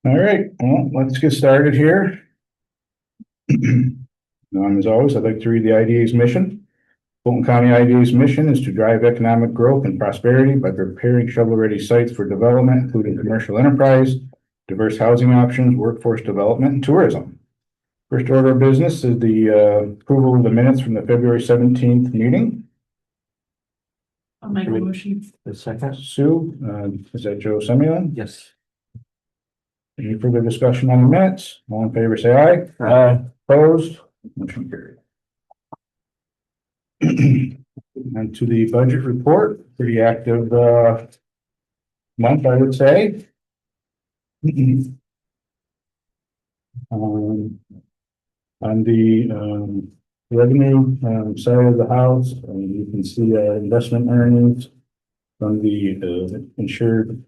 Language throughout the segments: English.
All right, well, let's get started here. As always, I'd like to read the IDA's mission. Fulton County IDA's mission is to drive economic growth and prosperity by preparing shovel-ready sites for development, including commercial enterprise, diverse housing options, workforce development, and tourism. First order of business is the approval of the minutes from the February 17th meeting. I'll make a motion. The second? Sue, is that Joe Simeon? Yes. Any further discussion on the minutes? All in favor, say aye. Aye. Opposed? Motion carried. And to the budget report, pretty active month, I would say. On the revenue side of the house, you can see investment earnings from the insured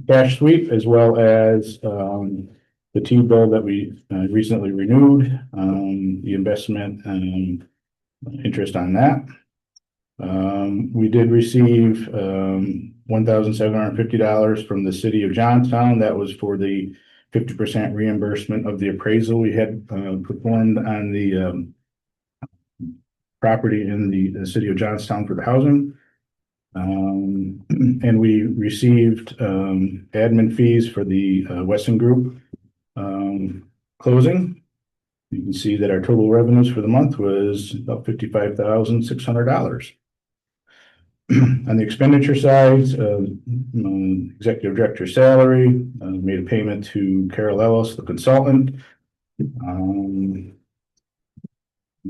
cash sweep, as well as the T-bill that we recently renewed, the investment interest on that. We did receive $1,750 from the city of Johnstown. That was for the 50% reimbursement of the appraisal we had performed on the property in the city of Johnstown for the housing. And we received admin fees for the Wesson Group closing. You can see that our total revenues for the month was about $55,600. On the expenditure side, executive director salary, made a payment to Carol Ellis, the consultant.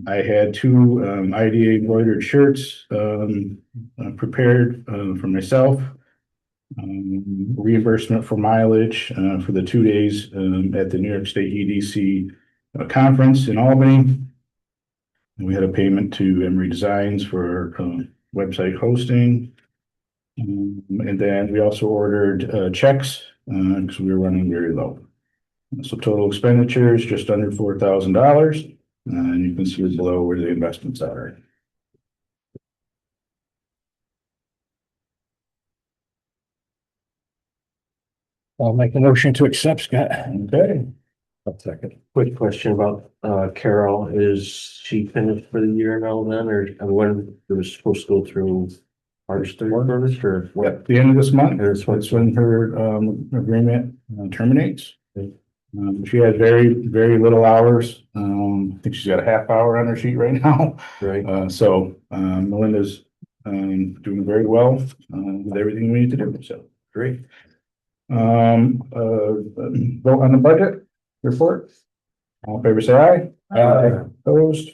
I had two IDA embroidered shirts prepared for myself. Reimbursement for mileage for the 2 days at the New York State EDC conference in Albany. We had a payment to Emery Designs for website hosting. And then we also ordered checks because we were running very low. So total expenditures just under $4,000. And you can see below where the investments are. I'll make a motion to accept, Scott. Okay. I'll second. Quick question about Carol. Is she finished for the year now then, or when it was supposed to go through March 31st or what? At the end of this month, That's that's when her agreement terminates. She has very, very little hours. I think she's got a half hour on her sheet right now. Right. So Melinda's doing very well with everything we need to do. So great. Vote on the budget report. All in favor, say aye. Aye. Opposed?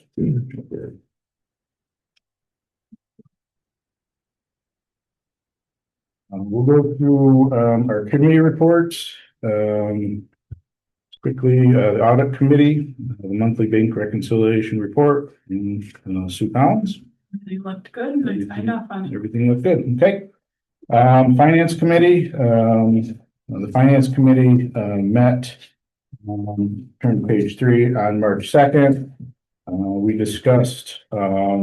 We'll go through our committee reports. Quickly, the audit committee, the monthly bank reconciliation report, and Sue Collins. Everything looked good. I signed off on it. Everything looked good. Okay. Finance committee. The finance committee met. Turn to page 3 on March 2nd. We discussed a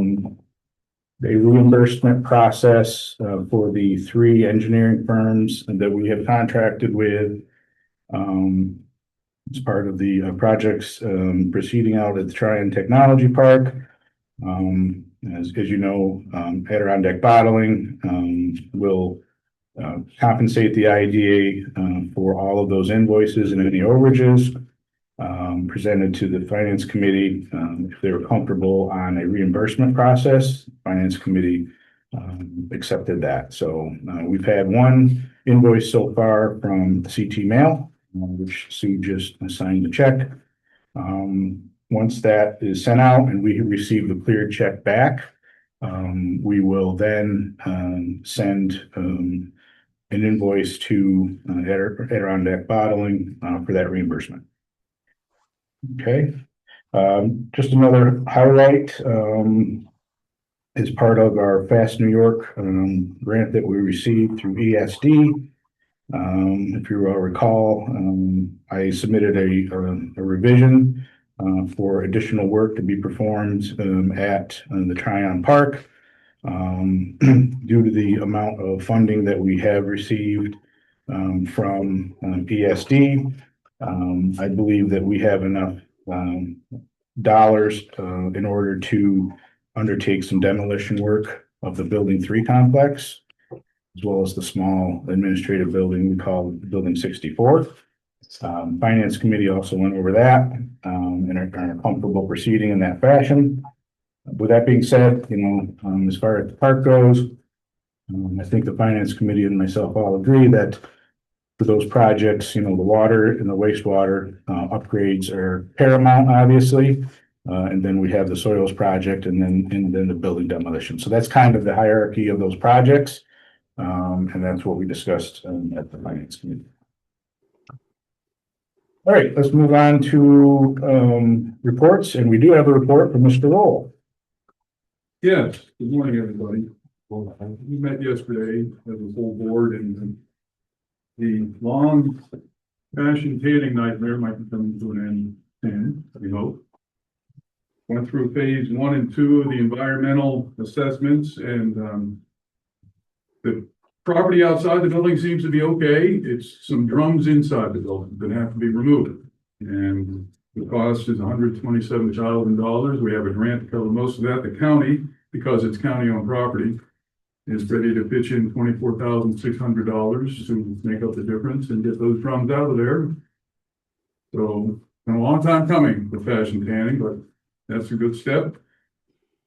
reimbursement process for the 3 engineering firms that we have contracted with. As part of the projects proceeding out at the Tryon Technology Park. As you know, Adirondack Bottling will compensate the IDA for all of those invoices and any overages presented to the Finance Committee. If they were comfortable on a reimbursement process, Finance Committee accepted that. So we've had one invoice so far from CT Mail, which Sue just signed the check. Once that is sent out and we receive the cleared check back, we will then send an invoice to Adirondack Bottling for that reimbursement. Okay. Just another highlight is part of our Fast New York grant that we received through ESD. If you all recall, I submitted a revision for additional work to be performed at the Tryon Park. Due to the amount of funding that we have received, from ESD. I believe that we have enough dollars in order to undertake some demolition work of the Building 3 complex, as well as the small administrative building we call Building 64. Finance Committee also went over that and are comfortable proceeding in that fashion. With that being said, as far as the park goes, I think the Finance Committee and myself all agree that for those projects, the water and the wastewater upgrades are paramount, obviously. And then we have the soils project and then the building demolition. So that's kind of the hierarchy of those projects. And that's what we discussed at the Finance Committee. All right, let's move on to reports. And we do have a report from Mr. Roll. Yes, good morning, everybody. We met yesterday as a full board, and the long fashion tanning nightmare might be coming to an end soon, we hope. Went through phase 1 and 2 of the environmental assessments, and the property outside the building seems to be okay. It's some drums inside the building that have to be removed. And the cost is $127,000. We have a grant to cover most of that. The county, because it's county-owned property, is ready to pitch in $24,600 to make up the difference and get those drums out of there. So, been a long time coming with fashion tanning, but that's a good step.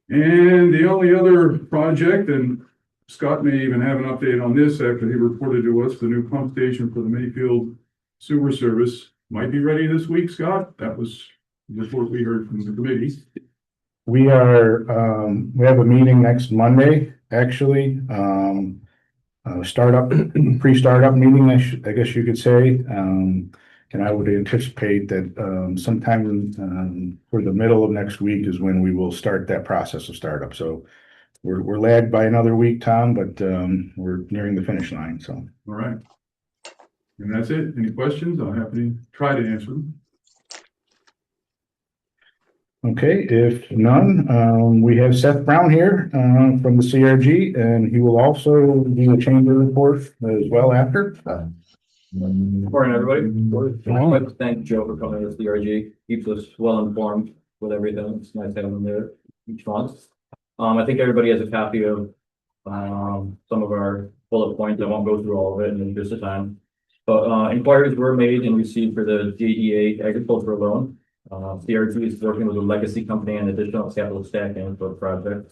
And the only other project, and Scott may even have an update on this after he reported to us, the new pump station for the Mayfield sewer service might be ready this week, Scott. That was just what we heard from the committee. We have a meeting next Monday, actually. Pre-startup meeting, I guess you could say. And I would anticipate that sometime for the middle of next week is when we will start that process of startup. So we're lagged by another week, Tom, but we're nearing the finish line. So All right. And that's it. Any questions? I'll happily try to answer them. okay, if none, we have Seth Brown here from the CRG, and he will also do a chamber report as well after. Morning, everybody. I'd like to thank Joe for coming to the CRG. Keeps us well informed with everything. It's nice having him there each month. I think everybody has a copy of some of our bullet points. I won't go through all of it in the interest of time. But inquiries were made and received for the JEA agricultural loan. CRG is working with a legacy company and additional capital stacking for the project.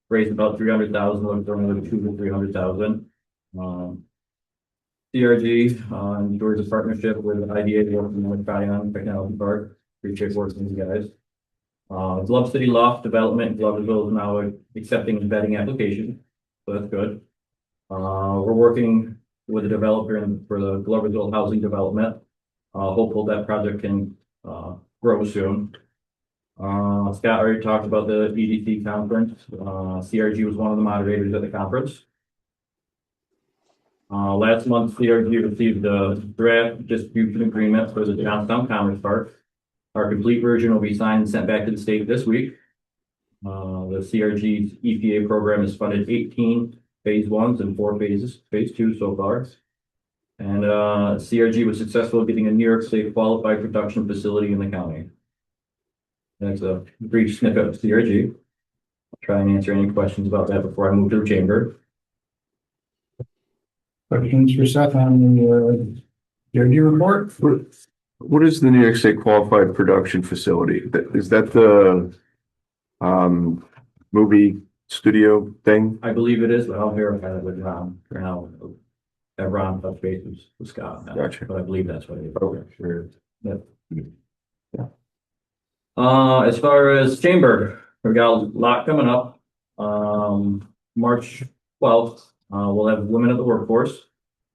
Raised about $300,000, looking for another $200,000 to $300,000. CRG enjoys a partnership with IDA working with Tryon Technology Park. Appreciate working with you guys. Glove City Loft Development in Gloversville is now accepting and vetting application, so that's good. We're working with a developer for the Gloversville housing development. Hopeful that project can grow soon. Scott already talked about the EDC conference. CRG was one of the moderators at the conference. Last month, CRG received the draft distribution agreement for the Johnstown Commerce Park. Our complete version will be signed and sent back to the state this week. The CRG's EPA program has funded 18 phase 1s and 4 phases, phase 2 so far. And CRG was successful in getting a New York State qualified production facility in the county. That's a brief snippet of CRG. I'll try and answer any questions about that before I move to the chamber. Questions for Seth on the CRG report? What is the New York State Qualified Production Facility? Is that the movie studio thing? I believe it is, but I'll verify that with Ron for now. Have Ron touch base with Scott. Gotcha. But I believe that's what it is. Okay, sure. Yep. Yeah. As far as chamber, we got a lot coming up. March 12th, we'll have Women of the Workforce.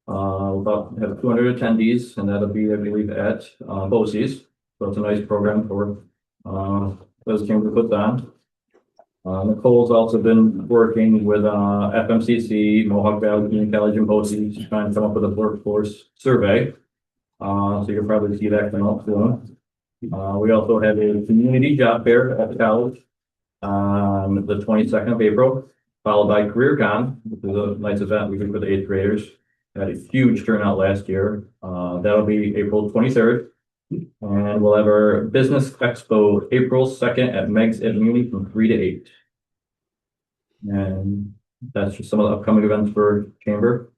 We'll have 200 attendees, and that'll be, I believe, at BOCES. So it's a nice program for those chamber puts on. Nicole's also been working with FMCC, Mohawk Valley Community College, and BOCES, trying to come up with a workforce survey. So you'll probably see that come up soon. We also have a community job fair at the college on the 22nd of April, followed by CareerCon, which is a nice event we do for the 8th graders had a huge turnout last year. That'll be April 23rd. And we'll have our business expo April 2nd at Meg's at Muni from 3 to 8. And that's just some of the upcoming events for Chamber.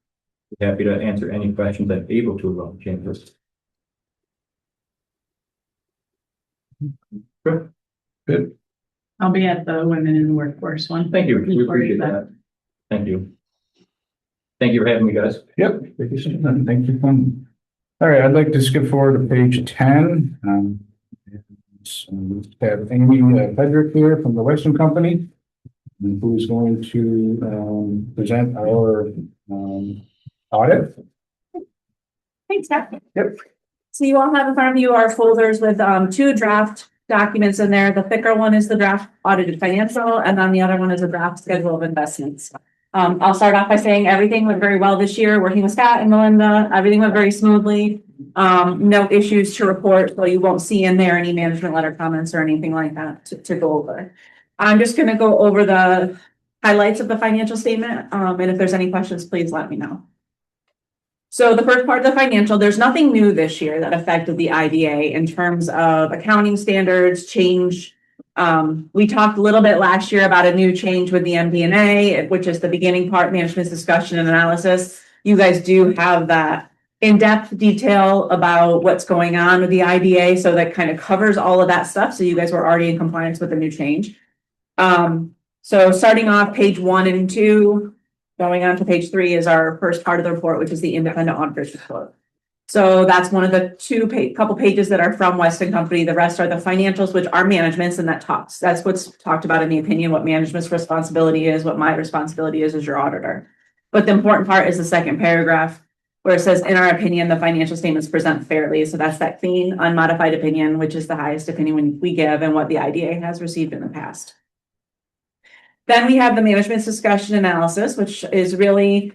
Happy to answer any questions I'm able to about Chamber. Good. I'll be at the Women in the Workforce one. Thank you. We appreciate that. Thank you. Thank you for having me, guys. Yep. Thank you so much. Thank you. All right, I'd like to skip forward to page 10. So we have Amy Pedrick here from the Western Company, who is going to present our audit. Thanks, Scott. Yep. So you all have in front of you our folders with two draft documents in there. The thicker one is the draft audited financial, and then the other one is a draft schedule of investments. I'll start off by saying everything went very well this year, working with Scott and Melinda. Everything went very smoothly. No issues to report, so you won't see in there any management letter comments or anything like that to go over. I'm just going to go over the highlights of the financial statement. And if there's any questions, please let me know. So the first part of the financial, there's nothing new this year that affected the IDA in terms of accounting standards change. We talked a little bit last year about a new change with the MD&A, which is the beginning part, management's discussion and analysis. You guys do have that in-depth detail about what's going on with the IDA. So that kind of covers all of that stuff. So you guys were already in compliance with the new change. So starting off page 1 and 2, going on to page 3 is our first part of the report, which is the independent auditor's report. So that's one of the couple pages that are from Weston Company. The rest are the financials, which are management's, and that's what's talked about in the opinion, what management's responsibility is, what my responsibility is as your auditor. But the important part is the second paragraph, where it says, in our opinion, the financial statements present fairly. So that's that clean, unmodified opinion, which is the highest opinion we give and what the IDA has received in the past. Then we have the management's discussion analysis, which is really,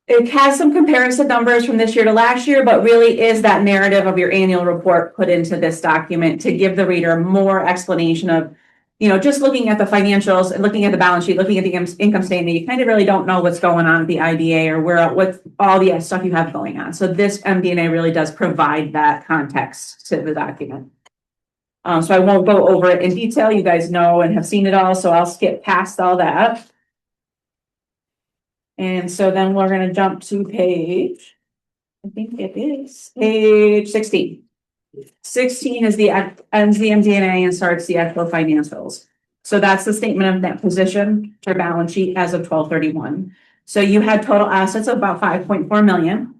it has some comparison numbers from this year to last year, but really is that narrative of your annual report put into this document to give the reader more explanation of, just looking at the financials and looking at the balance sheet, looking at the income statement, you kind of really don't know what's going on with the IDA or what all the stuff you have going on. So this MD&A really does provide that context to the document. So I won't go over it in detail. You guys know and have seen it all, so I'll skip past all that. And so then we're going to jump to page, I think it is page 16. 16 is ends the MD&A and starts the actual financials. So that's the statement of net position to balance sheet as of 12/31. So you had total assets of about 5.4 million.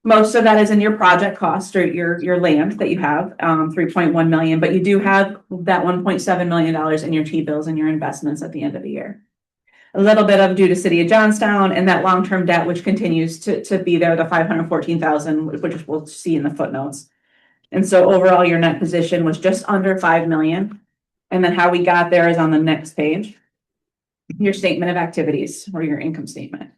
Most of that is in your project cost or your land that you have, 3.1 million, but you do have that $1.7 million in your T-bills and your investments at the end of the year. A little bit of due to City of Johnstown and that long-term debt, which continues to be there, the 514,000, which we'll see in the footnotes. And so overall, your net position was just under 5 million. And then how we got there is on the next page, your statement of activities or your income statement.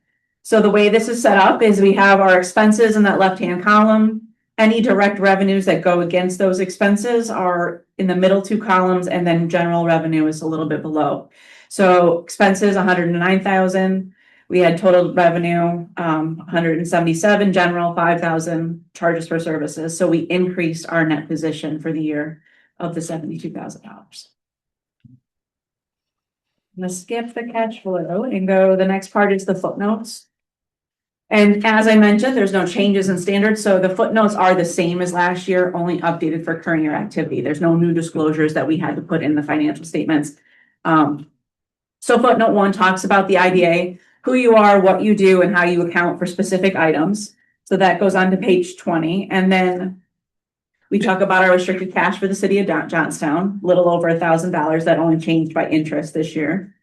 So the way this is set up is we have our expenses in that left-hand column. Any direct revenues that go against those expenses are in the middle 2 columns, and then general revenue is a little bit below. So expenses, 109,000. We had total revenue, 177, general 5,000, charges for services. So we increased our net position for the year of the $72,000. I'm gonna skip the cash flow and go, the next part is the footnotes. And as I mentioned, there's no changes in standards. So the footnotes are the same as last year, only updated for current year activity. There's no new disclosures that we had to put in the financial statements. So footnote 1 talks about the IDA, who you are, what you do, and how you account for specific items. So that goes on to page 20. And then we talk about our restricted cash for the City of Johnstown, a little over $1,000. That only changed by interest this year.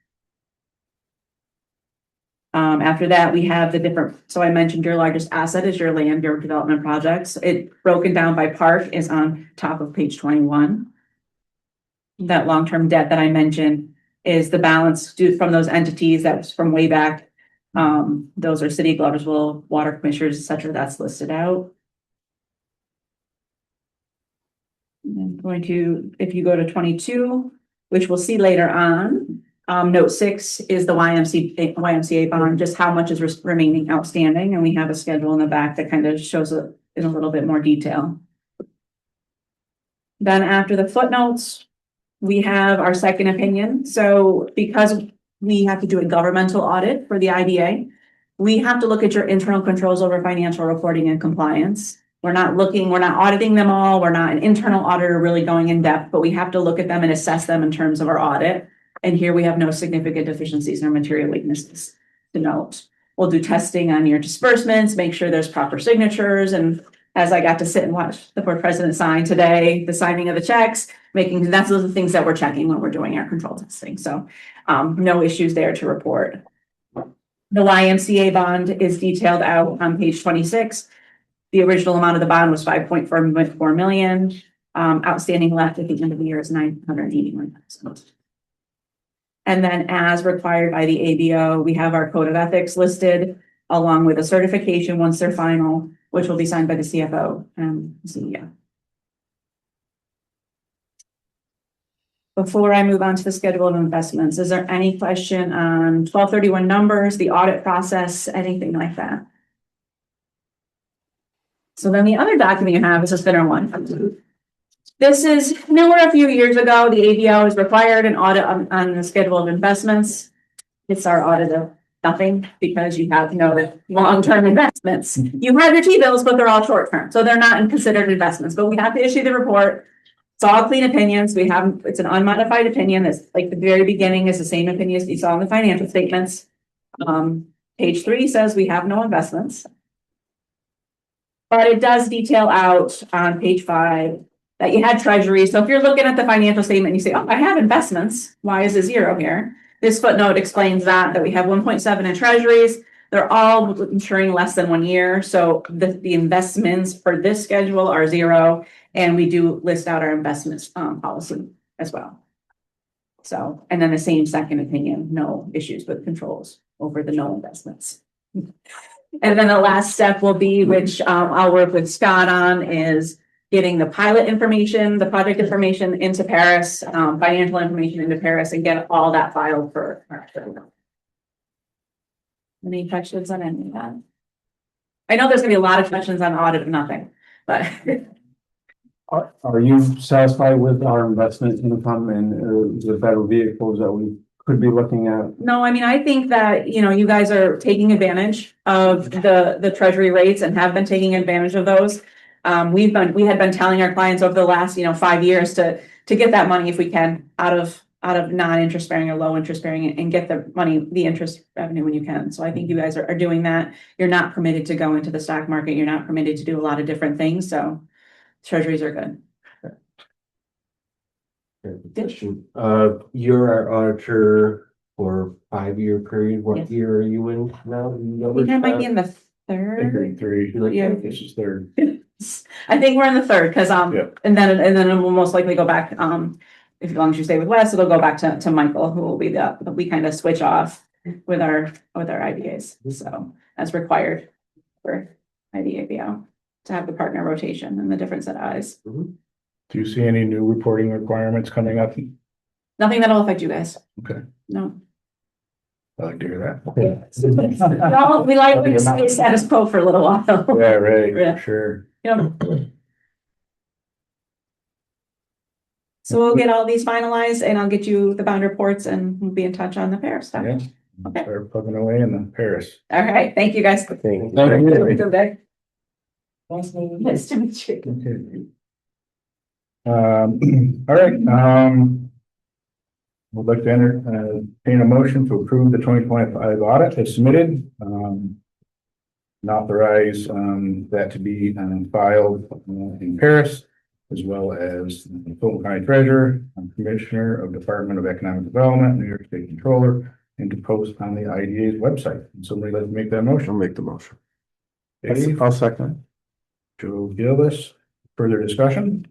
After that, we have the different, so I mentioned your largest asset is your land, your development projects. It broken down by part is on top of page 21. That long-term debt that I mentioned is the balance due from those entities that was from way back. Those are City of Gloversville, water commissioners, etc. That's listed out. And I'm going to, if you go to 22, which we'll see later on, Note 6 is the YMCA bond, just how much is remaining outstanding, and we have a schedule in the back that kind of shows it in a little bit more detail. Then after the footnotes, we have our second opinion. So because we have to do a governmental audit for the IDA, we have to look at your internal controls over financial reporting and compliance. We're not auditing them all. We're not an internal auditor really going in depth, but we have to look at them and assess them in terms of our audit. And here we have no significant deficiencies or material weaknesses to note. We'll do testing on your disbursements, make sure there's proper signatures. And as I got to sit and watch the board president sign today, the signing of the checks, that's those are the things that we're checking when we're doing our control testing. So no issues there to report. The YMCA bond is detailed out on page 26. The original amount of the bond was 5.4 million. Outstanding left at the end of the year is 981,000. And then as required by the ABO, we have our code of ethics listed along with a certification once they're final, which will be signed by the CFO and CEO. Before I move on to the schedule of investments, is there any question on 1231 numbers, the audit process, anything like that? So then the other document you have is a spinner one. This is newer a few years ago. The ABO has required an audit on the schedule of investments. It's our audit of nothing because you have no long-term investments. You have your T-bills, but they're all short-term. So they're not considered investments, but we have to issue the report. It's all clean opinions. It's an unmodified opinion. It's like the very beginning is the same opinion as you saw in the financial statements. Page 3 says we have no investments. But it does detail out on page 5 that you had treasury. So if you're looking at the financial statement and you say, oh, I have investments, why is a 0 here? This footnote explains that we have 1.7 in treasuries. They're all maturing less than 1 year. So the investments for this schedule are 0. And we do list out our investments policy as well. So, and then the same second opinion, no issues with controls over the no investments. And then the last step will be, which I'll work with Scott on, is getting the pilot information, the project information into Paris, financial information into Paris, and get all that filed for our show. Any questions on any of that? I know there's gonna be a lot of questions on audit of nothing, but. Are you satisfied with our investment income and the better vehicles that we could be looking at? No, I mean, I think that, you guys are taking advantage of the treasury rates and have been taking advantage of those. We had been telling our clients over the last, 5 years to get that money if we can out of non-interest bearing or low interest bearing and get the interest revenue when you can. So I think you guys are doing that. You're not permitted to go into the stock market. You're not permitted to do a lot of different things. So treasuries are good. Question. You're our auditor for 5-year period. What Yes. year are you in now? I think I might be in the third. 3. Yeah. This is 3rd. I think we're in the third because Yeah. and then it will most likely go back if as long as you stay with Wes, it'll go back to Michael, who will be we kind of switch off with our IBAs. So that's required for IDABO to have the partner rotation and the different set of eyes. Do you see any new reporting requirements coming up? Nothing that'll affect you guys. Okay. No. I like to hear that. No, we like to stay status quo for a little while. Yeah, right, Yeah. for sure. So we'll get all these finalized and I'll get you the bond reports and we'll be in touch on the Paris stuff. Yeah. Okay. Start plugging away in the Paris. All right. Thank you guys. Thank Good day. Nice to meet you. Okay. All right, would like to entertain a motion to approve the 2025 audit as submitted. And authorize that to be filed in Paris, as well as the Fulton County Treasurer, Commissioner of Department of Economic Development, New York State Controller, and to post on the IDA's website. And somebody like to make that I'll motion. make the motion. Dave, I'll second. Joe Gillis, further discussion?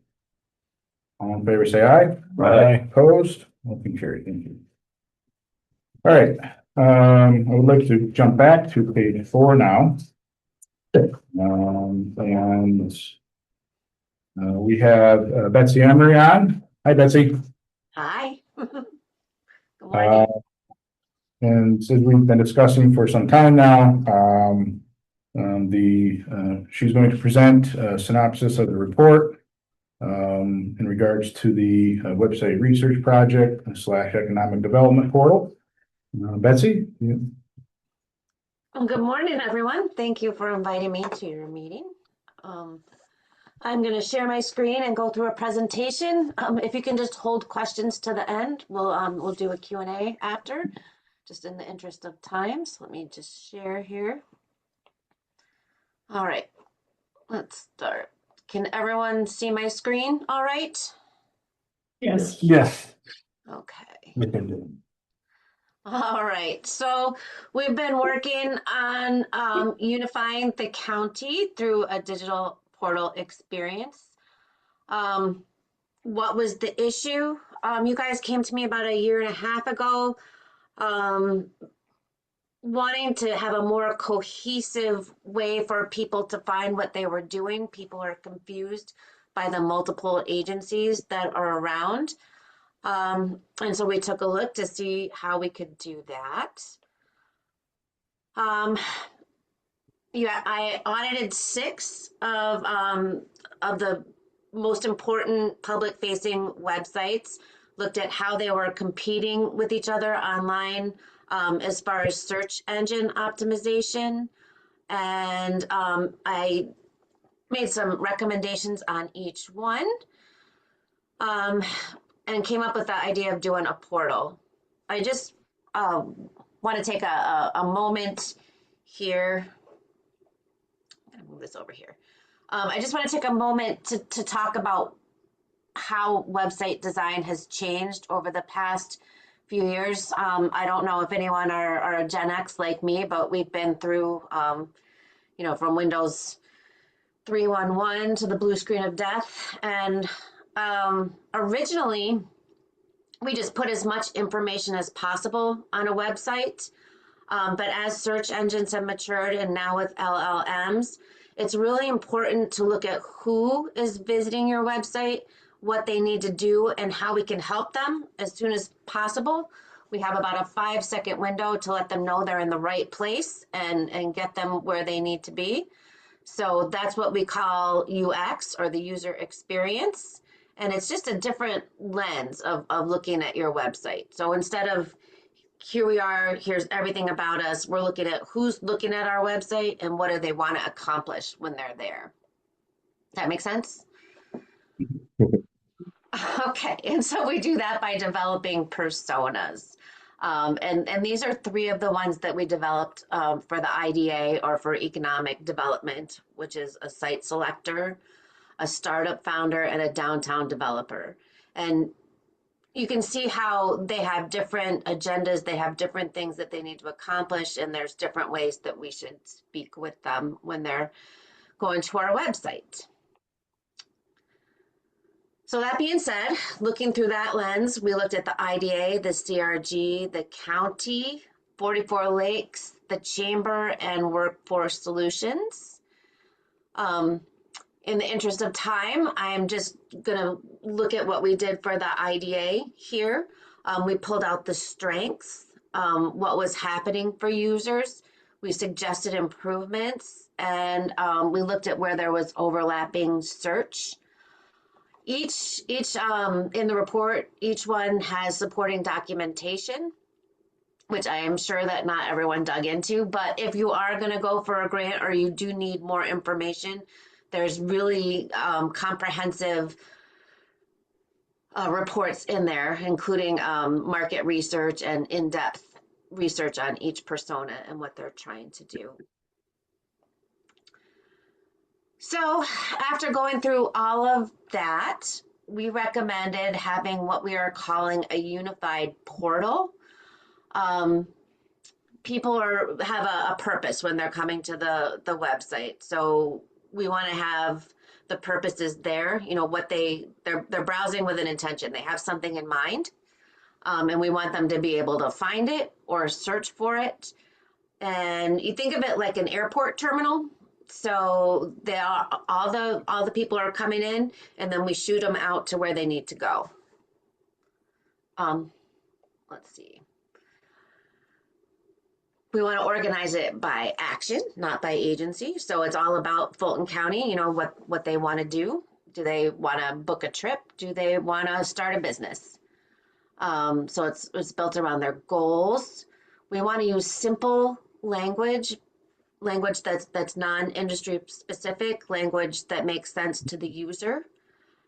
All in favor, say aye. Aye. Opposed? Motion carried. Thank you. All right, I would like to jump back to page 4 now. We have Betsy Emery on. Hi, Betsy. Hi. Good Good morning. And since we've been discussing for some time now, she's going to present a synopsis of the report in regards to the website research project / economic development portal. Betsy? Well, good morning, everyone. Thank you for inviting me to your meeting. I'm going to share my screen and go through a presentation. If you can just hold questions to the end, we'll do a Q&A after, just in the interest of time. So let me just share here. All right, let's start. Can everyone see my screen all right? Yes. Yes. Okay. We can do All right, so we've been working on unifying the county through a digital portal experience. What was the issue? You guys came to me about a year and a half ago, wanting to have a more cohesive way for people to find what they were doing. People are confused by the multiple agencies that are around. And so we took a look to see how we could do that. Yeah, I audited 6 of the most important public facing websites, looked at how they were competing with each other online as far as search engine optimization. And I made some recommendations on each one. And came up with the idea of doing a portal. I just want to take a moment here. I'm going to move this over here. I just want to take a moment to talk about how website design has changed over the past few years. I don't know if anyone are a Gen X like me, but we've been through, from Windows 3.1.1 to the blue screen of death. And originally, we just put as much information as possible on a website. But as search engines have matured and now with LLMs, it's really important to look at who is visiting your website, what they need to do, and how we can help them as soon as possible. We have about a 5-second window to let them know they're in the right place and get them where they need to be. So that's what we call UX, or the user experience. And it's just a different lens of looking at your website. So instead of here we are, here's everything about us, we're looking at who's looking at our website and what do they want to accomplish when they're there. That make sense? Okay, and so we do that by developing personas. And these are 3 of the ones that we developed for the IDA, or for economic development, which is a site selector, a startup founder, and a downtown developer. And you can see how they have different agendas, they have different things that they need to accomplish, and there's different ways that we should speak with them when they're going to our website. So that being said, looking through that lens, we looked at the IDA, the CRG, the county, 44 Lakes, the chamber, and workforce solutions. In the interest of time, I'm just going to look at what we did for the IDA here. We pulled out the strengths, what was happening for users. We suggested improvements, and we looked at where there was overlapping search. Each in the report, each one has supporting documentation, which I am sure that not everyone dug into. But if you are going to go for a grant, or you do need more information, there's really comprehensive reports in there, including market research and in-depth research on each persona and what they're trying to do. So after going through all of that, we recommended having what we are calling a unified portal. People have a purpose when they're coming to the website. So we want to have the purposes there, what they're browsing with an intention. They have something in mind, and we want them to be able to find it or search for it. And you think of it like an airport terminal. So all the people are coming in, and then we shoot them out to where they need to go. let's see. We want to organize it by action, not by agency. So it's all about Fulton County, you know, what they want to do. Do they want to book a trip? Do they want to start a business? So it's built around their goals. We want to use simple language that's non-industry specific, language that makes sense to the user.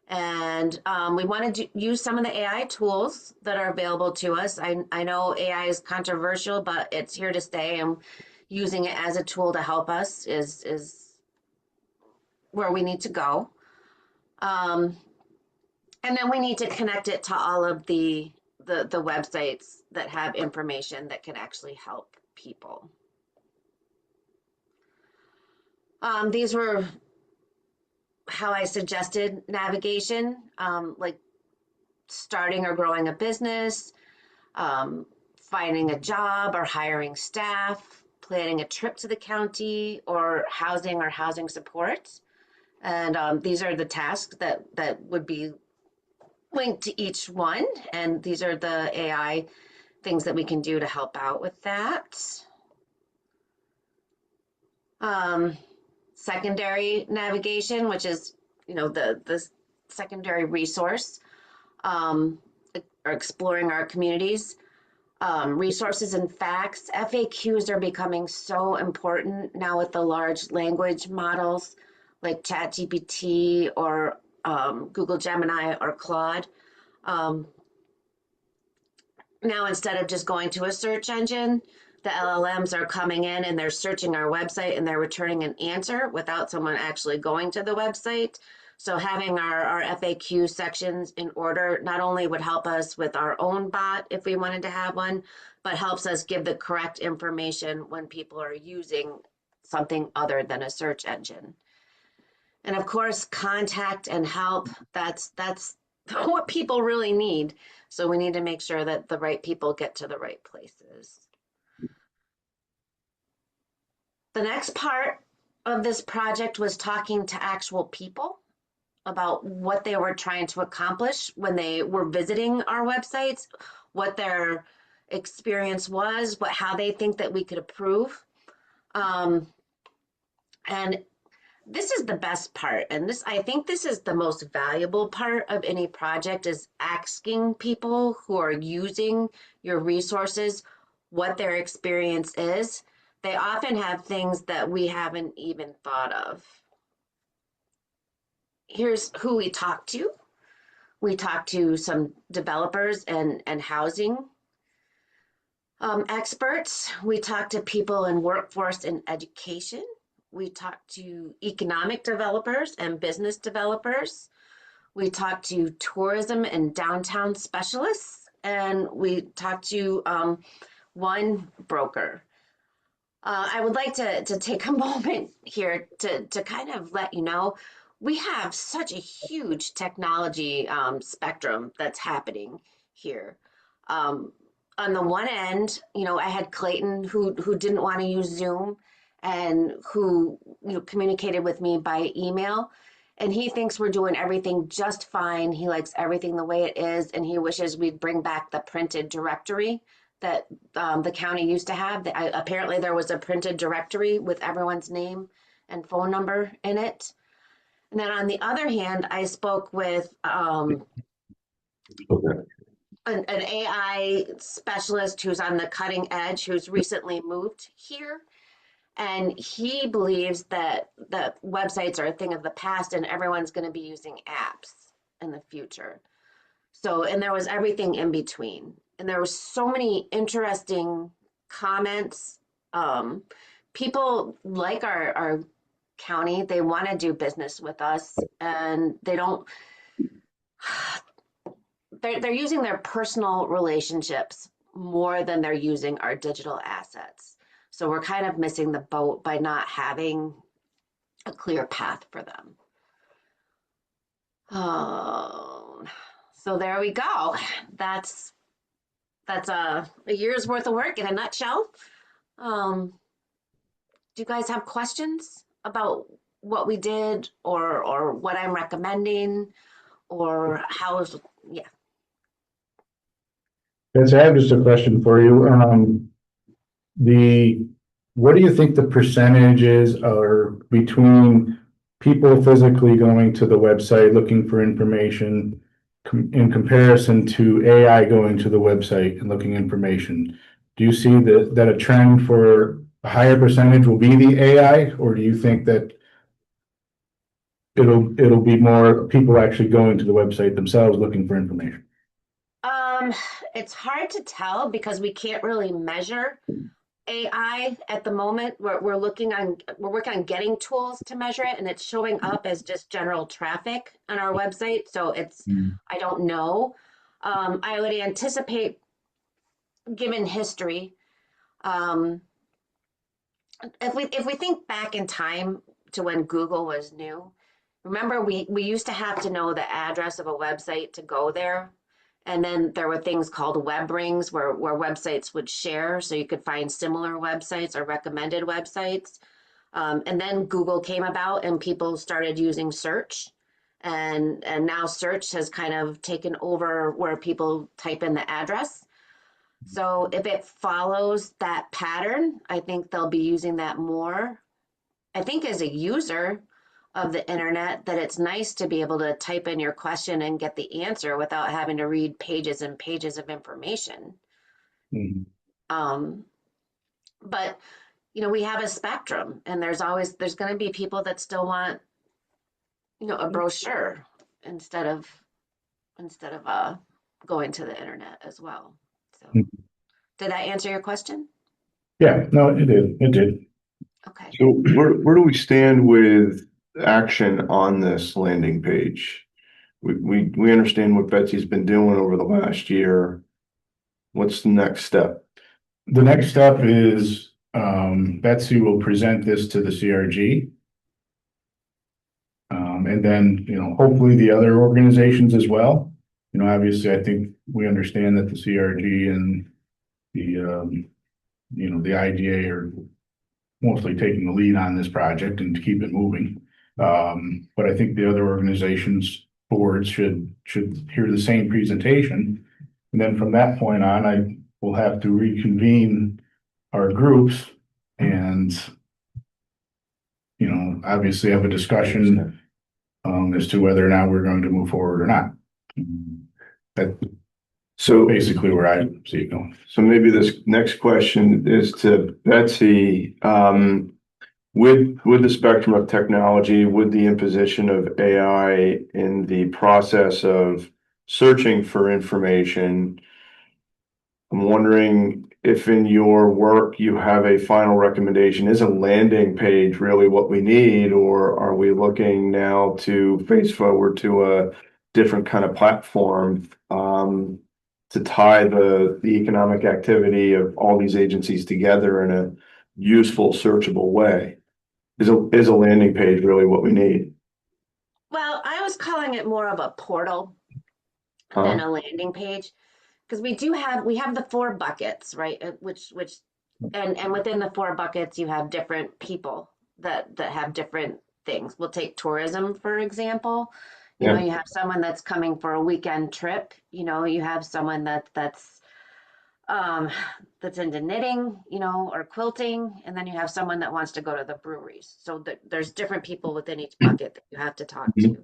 And we want to use some of the AI tools that are available to us. I know AI is controversial, but it's here to stay, and using it as a tool to help us is where we need to go. And then we need to connect it to all of the websites that have information that can actually help people. These were how I suggested navigation, like starting or growing a business, finding a job or hiring staff, planning a trip to the county, or housing support. And these are the tasks that would be linked to each one. And these are the AI things that we can do to help out with that. Secondary navigation, which is, you know, the secondary resource, or exploring our communities. Resources and facts. FAQs are becoming so important now with the large language models like ChatGPT or Google Gemini or Claude. Now, instead of just going to a search engine, the LLMs are coming in and they're searching our website and they're returning an answer without someone actually going to the website. So having our FAQ sections in order not only would help us with our own bot if we wanted to have one, but helps us give the correct information when people are using something other than a search engine. And of course, contact and help, that's what people really need. So we need to make sure that the right people get to the right places. The next part of this project was talking to actual people about what they were trying to accomplish when they were visiting our websites, what their experience was, how they think that we could improve. And this is the best part. And I think this is the most valuable part of any project, is asking people who are using your resources what their experience is. They often have things that we haven't even thought of. Here's who we talked to. We talked to some developers and housing experts. We talked to people in workforce and education. We talked to economic developers and business developers. We talked to tourism and downtown specialists. And we talked to one broker. I would like to take a moment here to kind of let you know, we have such a huge technology spectrum that's happening here. On the one end, you know, I had Clayton who didn't want to use Zoom and who, you know, communicated with me by email. And he thinks we're doing everything just fine. He likes everything the way it is, and he wishes we'd bring back the printed directory that the county used to have. Apparently there was a printed directory with everyone's name and phone number in it. And then on the other hand, I spoke with an AI specialist who's on the cutting edge, who's recently moved here. And he believes that the websites are a thing of the past and everyone's going to be using apps in the future. So, and there was everything in between. And there were so many interesting comments. People like our county, they want to do business with us, and they don't, they're using their personal relationships more than they're using our digital assets. So we're kind of missing the boat by not having a clear path for them. So there we go. That's a year's worth of work in a nutshell. Do you guys have questions about what we did or what I'm recommending or how? Yeah. Yes, I have just a question for you. What do you think the percentages are between people physically going to the website looking for information in comparison to AI going to the website and looking information? Do you see that a trend for a higher percentage will be the AI, or do you think that it'll be more people actually going to the website themselves looking for information? It's hard to tell because we can't really measure AI at the moment. We're working on getting tools to measure it, and it's showing up as just general traffic on our website. So I don't know. I would anticipate, given history, um, if we think back in time to when Google was new, remember we used to have to know the address of a website to go there. And then there were things called web rings where websites would share, so you could find similar websites or recommended websites. And then Google came about and people started using search. And now search has kind of taken over where people type in the address. So if it follows that pattern, I think they'll be using that more. I think as a user of the internet, that it's nice to be able to type in your question and get the answer without having to read pages and pages of information. Mhm. But we have a spectrum, and there's going to be people that still want a brochure instead of going to the internet as well. So did that answer your question? Yeah, no, it did. Okay. So where do we stand with action on this landing page? We understand what Betsy's been doing over the last year. What's the next step? The next step is, Betsy will present this to the CRG. And then, hopefully the other organizations as well. Obviously, I think we understand that the CRG and the IDA are mostly taking the lead on this project and to keep it moving. But I think the other organizations, boards should hear the same presentation. And then from that point on, I will have to reconvene our groups and, obviously have a discussion as to whether or not we're going to move forward or not. That's So basically where I see it going. So maybe this next question is to Betsy. With the spectrum of technology, with the imposition of AI in the process of searching for information, I'm wondering if in your work you have a final recommendation. Is a landing page really what we need, or are we looking now to face forward to a different kind of platform to tie the economic activity of all these agencies together in a useful, searchable way? Is a landing page really what we need? Well, I was calling it more of a portal than a landing page, because we have the 4 buckets, right? And within the 4 buckets you have different people that have different things. We'll take tourism, for example. You have someone that's coming for a weekend trip. You have someone that's into knitting, or quilting, and then you have someone that wants to go to the breweries. So there's different people within each bucket that you have to talk to.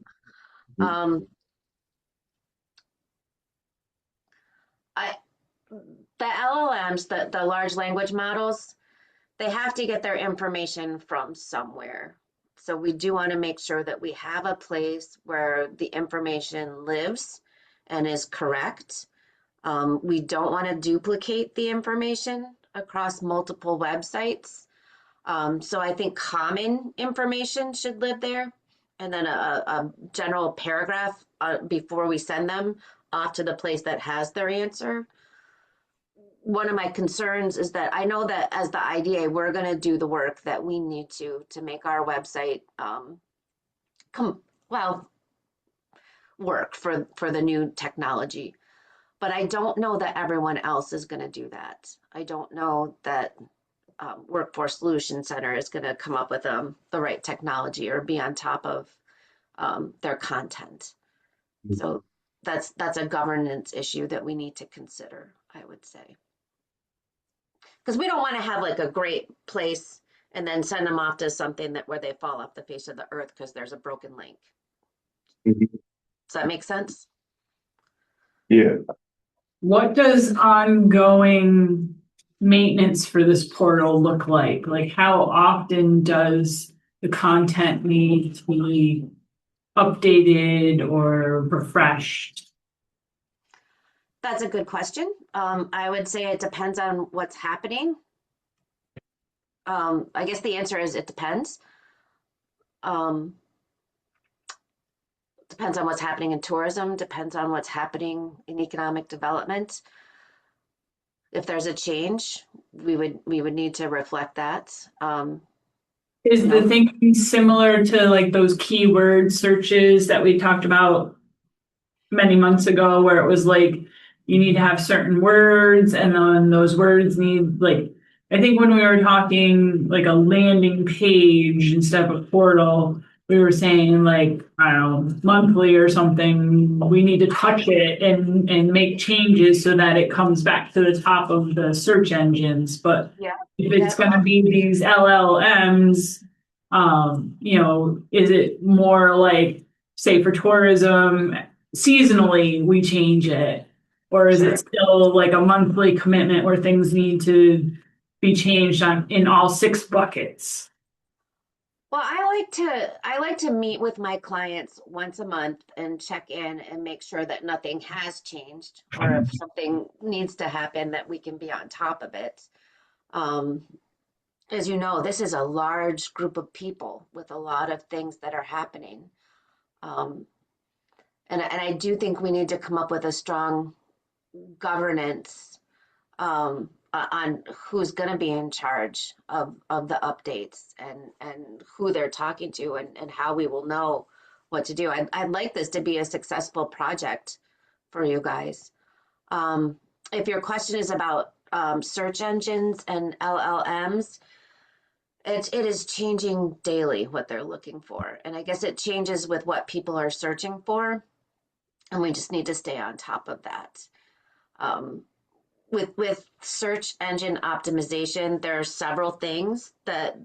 The LLMs, the large language models, they have to get their information from somewhere. So we do want to make sure that we have a place where the information lives and is correct. We don't want to duplicate the information across multiple websites. So I think common information should live there, and then a general paragraph before we send them off to the place that has their answer. One of my concerns is that I know that as the IDA, we're going to do the work that we need to make our website work for the new technology. But I don't know that everyone else is going to do that. I don't know that Workforce Solutions Center is going to come up with the right technology or be on top of their content. So that's a governance issue that we need to consider. I would say. Because we don't want to have like a great place and then send them off to something that where they fall off the face of the earth because there's a broken link. Mhm. Does that make sense? Yeah, What does ongoing maintenance for this portal look like? Like, how often does the content need to be updated or refreshed? That's a good question. I would say it depends on what's happening. I guess the answer is it depends. Depends on what's happening in tourism, depends on what's happening in economic development. If there's a change, we would need to reflect that. Is the thinking similar to like those keyword searches that we talked about many months ago, where it was like you need to have certain words and then those words need like, I think when we were talking like a landing page instead of a portal, we were saying like, I don't know, monthly or something, we need to touch it and make changes so that it comes back to the top of the search engines. But Yeah. if it's gonna be these LLMs, you know, is it more like, say for tourism, seasonally we change it? Or is it still like a monthly commitment where things need to be changed in all 6 buckets? Well, I like to meet with my clients once a month and check in and make sure that nothing has changed, or if something needs to happen that we can be on top of it. As you know, this is a large group of people with a lot of things that are happening. And I do think we need to come up with a strong governance on who's going to be in charge of the updates and who they're talking to and how we will know what to do. I'd like this to be a successful project for you guys. If your question is about search engines and LLMs, it is changing daily what they're looking for. And I guess it changes with what people are searching for. And we just need to stay on top of that. With search engine optimization, there are several things that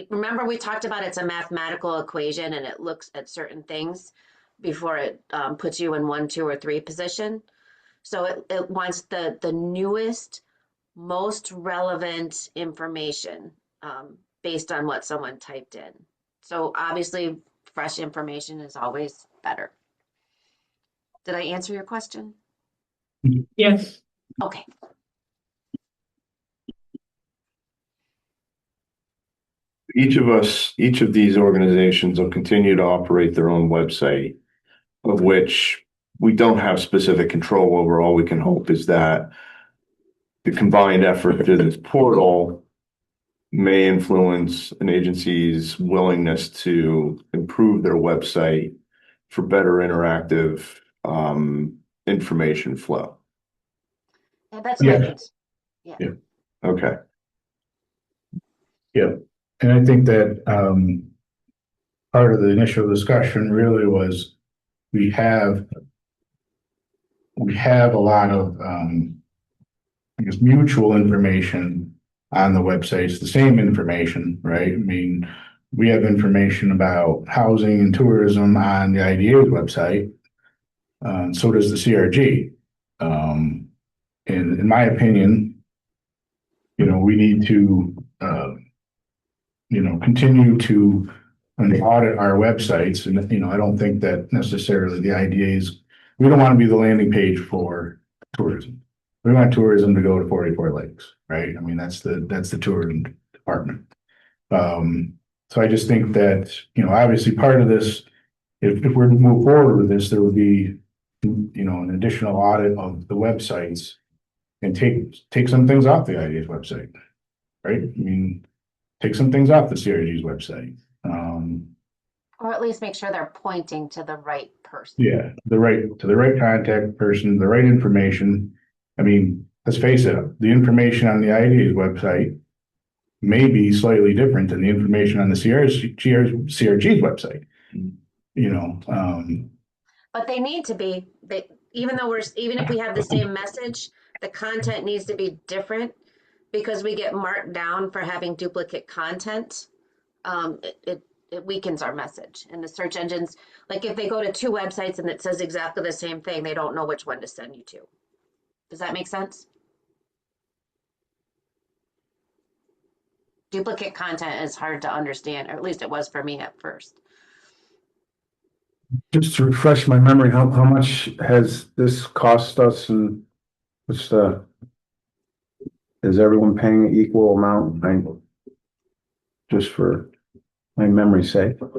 remember we talked about it's a mathematical equation and it looks at certain things before it puts you in 1, 2, or 3 position. So it wants the newest, most relevant information based on what someone typed in. So obviously, fresh information is always better. Did I answer your question? Yes. Okay. each of these organizations will continue to operate their own website, of which we don't have specific control over. All we can hope is that the combined effort through this portal may influence an agency's willingness to improve their website for better interactive information flow. Yeah, that's what I think. Yeah. Okay. Yeah, and I think that part of the initial discussion really was we have a lot of I guess mutual information on the websites, the same information, right? I mean, we have information about housing and tourism on the IDA's website. So does the CRG. And in my opinion, you know, we need to continue to audit our websites. And, you know, I don't think that necessarily the IDA's, we don't want to be the landing page for tourism. We want tourism to go to 44 Lakes, right? I mean, that's the tourism department. So I just think that, you know, obviously part of this, if we're to move forward with this, there would be, you know, an additional audit of the websites and take some things off the IDA's website, right? I mean, take some things off the CRG's website. Or at least make sure they're pointing to the right person. Yeah, the right contact person, the right information. I mean, let's face it, the information on the IDA's website may be slightly different than the information on the CRG's website. You know, But they need to be, even if we have the same message, the content needs to be different because we get marked down for having duplicate content. It weakens our message, and the search engines, like if they go to two websites and it says exactly the same thing, they don't know which one to send you to. Does that make sense? Duplicate content is hard to understand, or at least it was for me at first. Just to refresh my memory, how much has this cost us and what's is everyone paying an equal amount? Just for my memory's sake. At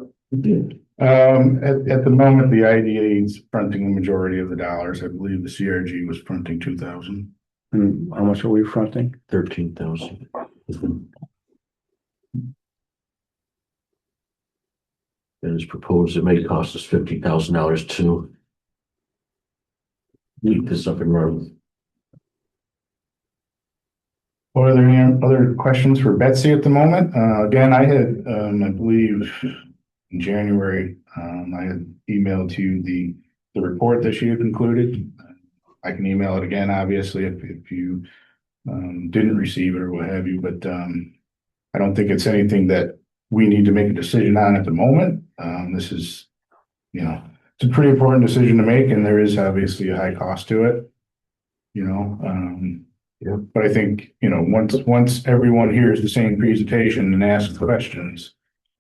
the moment, the IDA is fronting the majority of the dollars. I believe the CRG was fronting 2,000. And how much are we fronting? 13,000. It is proposed it may cost us $50,000 to keep this up and running. Are there any other questions for Betsy at the moment? Again, I had, I believe in January, I had emailed you the report that she had concluded. I can email it again, obviously, if you didn't receive it or what have you, but I don't think it's anything that we need to make a decision on at the moment. This is, it's a pretty important decision to make, and there is obviously a high cost to it. But I think, once everyone hears the same presentation and asks questions,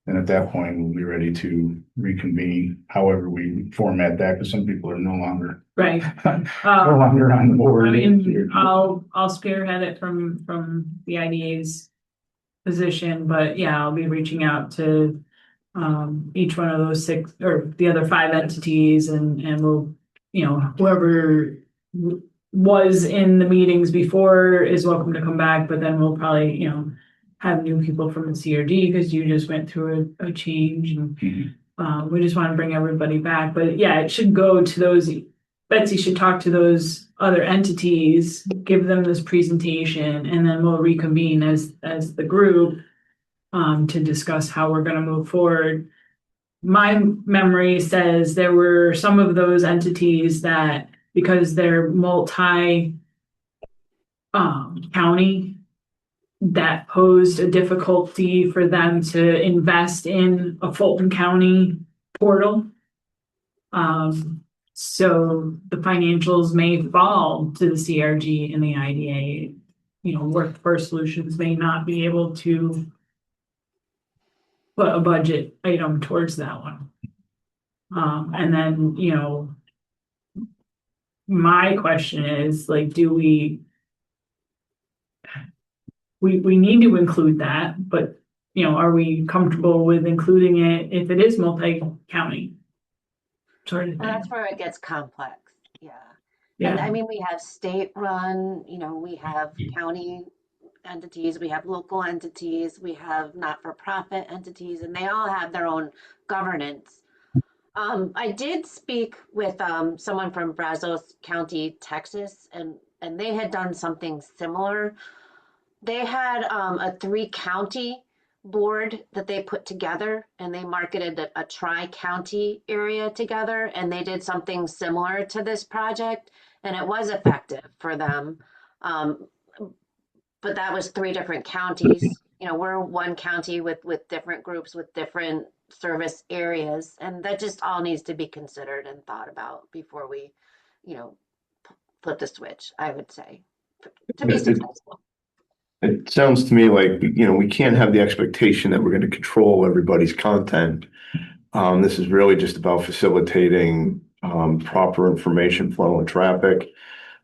then at that point, we'll be ready to reconvene, however we format that, because some people are no longer Right. no longer on the board. I mean, I'll spearhead it from the IDA's position, but yeah, I'll be reaching out to each one of those 6 or the other 5 entities, and we'll, whoever was in the meetings before is welcome to come back, but then we'll probably, have new people from the CRD because you just went through a change, and we just want to bring everybody back. But yeah, it should go to those. Betsy should talk to those other entities, give them this presentation, and then we'll reconvene as the group to discuss how we're going to move forward. My memory says there were some of those entities that, because they're multi county, that posed a difficulty for them to invest in a Fulton County portal. So the financials may fall to the CRG and the IDA. Workforce Solutions may not be able to put a budget item towards that one. And then, my question is, like, do we need to include that, but, are we comfortable with including it if it is multi-county? Sort of thing. That's where it gets complex. Yeah. Yeah. And I mean, we have state run, we have county entities, we have local entities, we have not-for-profit entities, and they all have their own governance. I did speak with someone from Brazos County, Texas, and they had done something similar. They had a 3-county board that they put together, and they marketed a tri-county area together, and they did something similar to this project, and it was effective for them. But that was 3 different counties. We're one county with different groups with different service areas, and that just all needs to be considered and thought about before we, flip the switch, I would say, to be successful. It sounds to me like, we can't have the expectation that we're going to control everybody's content. This is really just about facilitating proper information flow and traffic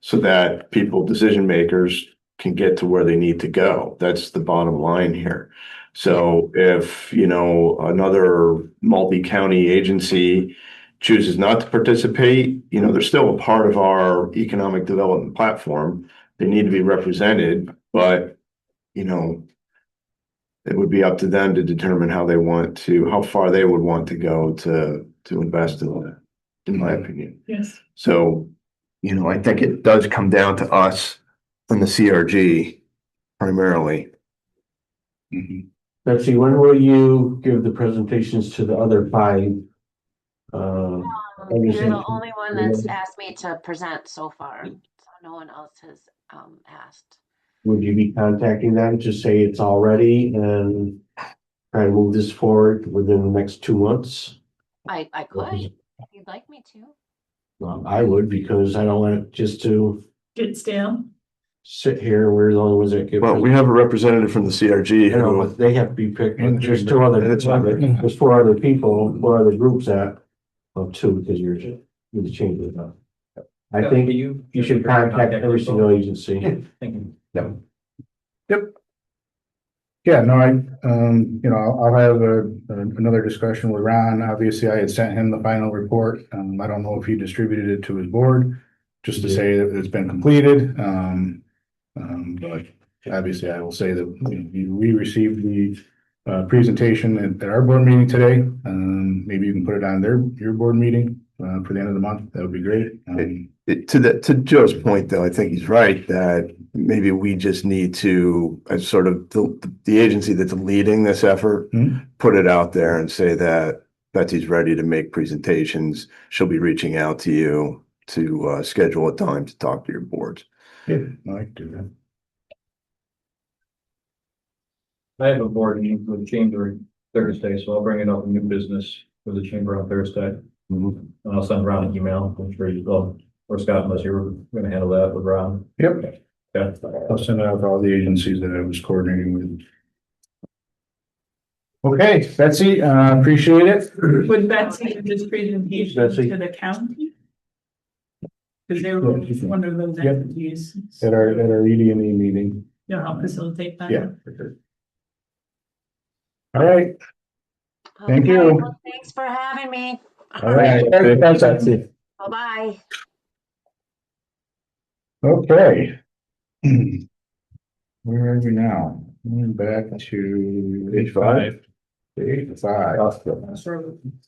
so that decision makers can get to where they need to go. That's the bottom line here. So if, another multi-county agency chooses not to participate, they're still a part of our economic development platform. They need to be represented, but it would be up to them to determine how far they would want to go to invest in that, in my opinion. Yes. So, I think it does come down to us and the CRG primarily. Betsy, when will you give the presentations to the other 5 You're the only one that's asked me to present so far, so no one else has asked. Would you be contacting them to say it's all ready and try to move this forward within the next 2 months? I could, if you'd like me to. Well, I would, because I don't want it just to Get stale. sit here. We're the only ones that get. Well, we have a representative from the CRG I know, who, but they have to be picked. And There's two other, That's fine. there's 4 other people, 4 other groups that, well, 2, because you're with the chamber. I think you should contact every single agency. Thank you. Yeah, no, I'll have another discussion with Ron. Obviously, I had sent him the final report. I don't know if he distributed it to his board, just to say that it's been completed. But obviously, I will say that we received the presentation at our board meeting today. Maybe you can put it on your board meeting for the end of the month. That would be great. to Joe's point, though, I think he's right that maybe we just need to, as sort of the agency that's leading this effort, put it out there and say that Betsy's ready to make presentations. She'll be reaching out to you to schedule a time to talk to your boards. Yeah, I can do that. I have a board meeting with the chamber Thursday, so I'll bring it up in new business with the chamber on Thursday. And I'll send Ron an email. I'm sure you will, or Scott, unless you're going to handle that with Ron. Yep. Yeah. I'll send it out to all the agencies that I was coordinating with. Okay, Betsy, appreciate it. Would Betsy give this presentation Betsy? to the county? Because they were one of those Yep. entities. At our ED&E meeting. You'll help facilitate that. Yeah. for sure. All right. Thank Okay, you. well, thanks for having me. All right. Thanks, Betsy. Bye-bye. Okay. Where are we now? Going back to page 5. Page 5.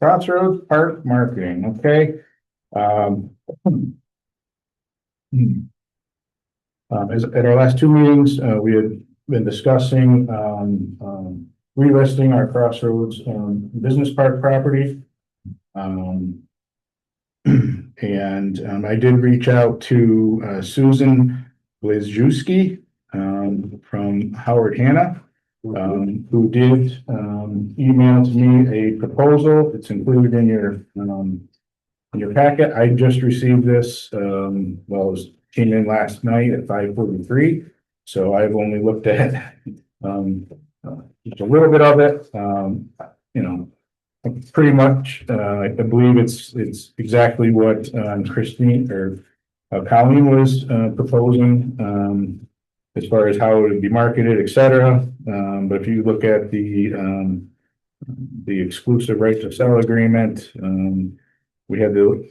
Crossroads Park Marketing, okay. At our last 2 meetings, we had been discussing relisting our Crossroads Business Park property. And I did reach out to Susan Blazewski from Howard Hanna, who did email to me a proposal. It's included in your packet. I just received this, well, it came in last night at 5:43. So I've only looked at just a little bit of it. Pretty much, I believe it's exactly what Christine or Colleen was proposing as far as how it would be marketed, et cetera. But if you look at the exclusive right to sell agreement, we had the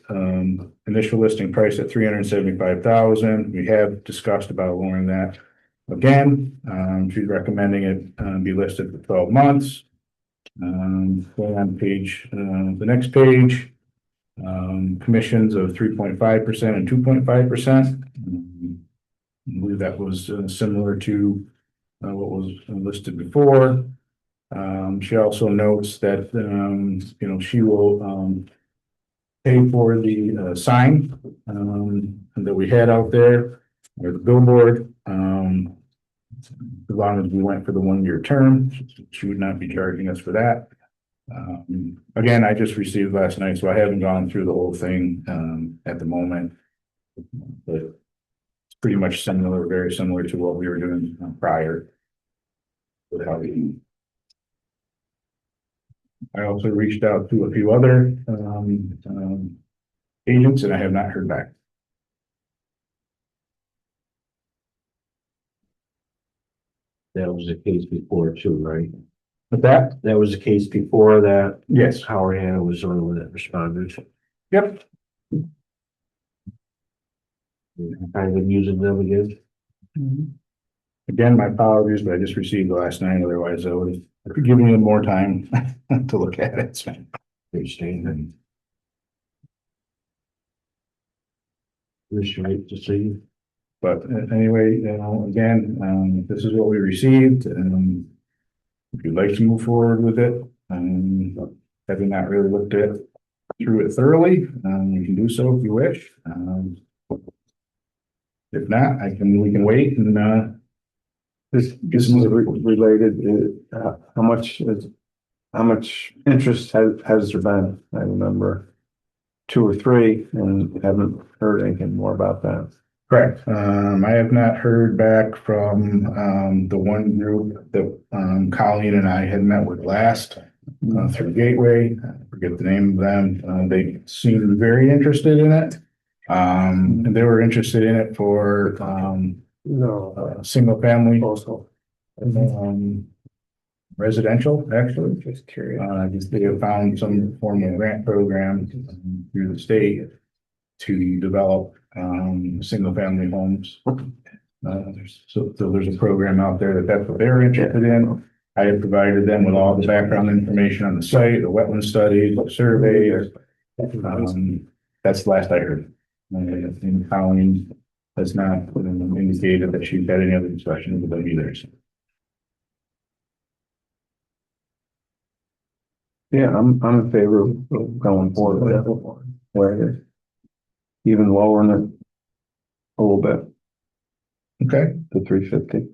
initial listing price at $375,000. We have discussed about lowering that again. She's recommending it be listed for 12 months. Going on page, the next page, commissions of 3.5% and 2.5%. I believe that was similar to what was listed before. She also notes that, she will pay for the sign that we had out there, or the billboard. As long as we went for the 1-year term, she would not be charging us for that. Again, I just received last night, so I haven't gone through the whole thing at the moment. But it's pretty much similar, very similar to what we were doing prior. I also reached out to a few other agents, and I have not heard back. That was the case before too, right? With that, That was the case before that. yes, Howard Hanna was the only one that responded. yep. Kind of using them again. Again, my apologies, but I just received it last night. Otherwise, I would have given you more time to look at it. So, Understand. Appreciate to see. but anyway, again, this is what we received. If you'd like to move forward with it, having not really looked at through it thoroughly. You can do so if you wish. If not, we can wait and, This is related, how much interest has there been? I remember 2 or 3 and haven't heard anything more about that. correct. I have not heard back from, the one group that, Colleen and I had met with last, through Gateway. I forget the name of them. They seemed very interested in it. And they were interested in it for, No, single family, also. residential, actually. Just curious. They have found some form of grant program through the state to develop, single family homes. So there's a program out there that's what they're interested in. I have provided them with all the background information on the site, the wetland study, the survey. That's the last I heard. And Colleen has not indicated that she's had any other discussions with them either. So. Yeah, I'm in favor of going forward with that, where it is. Even lowering it a little bit Okay. to 350.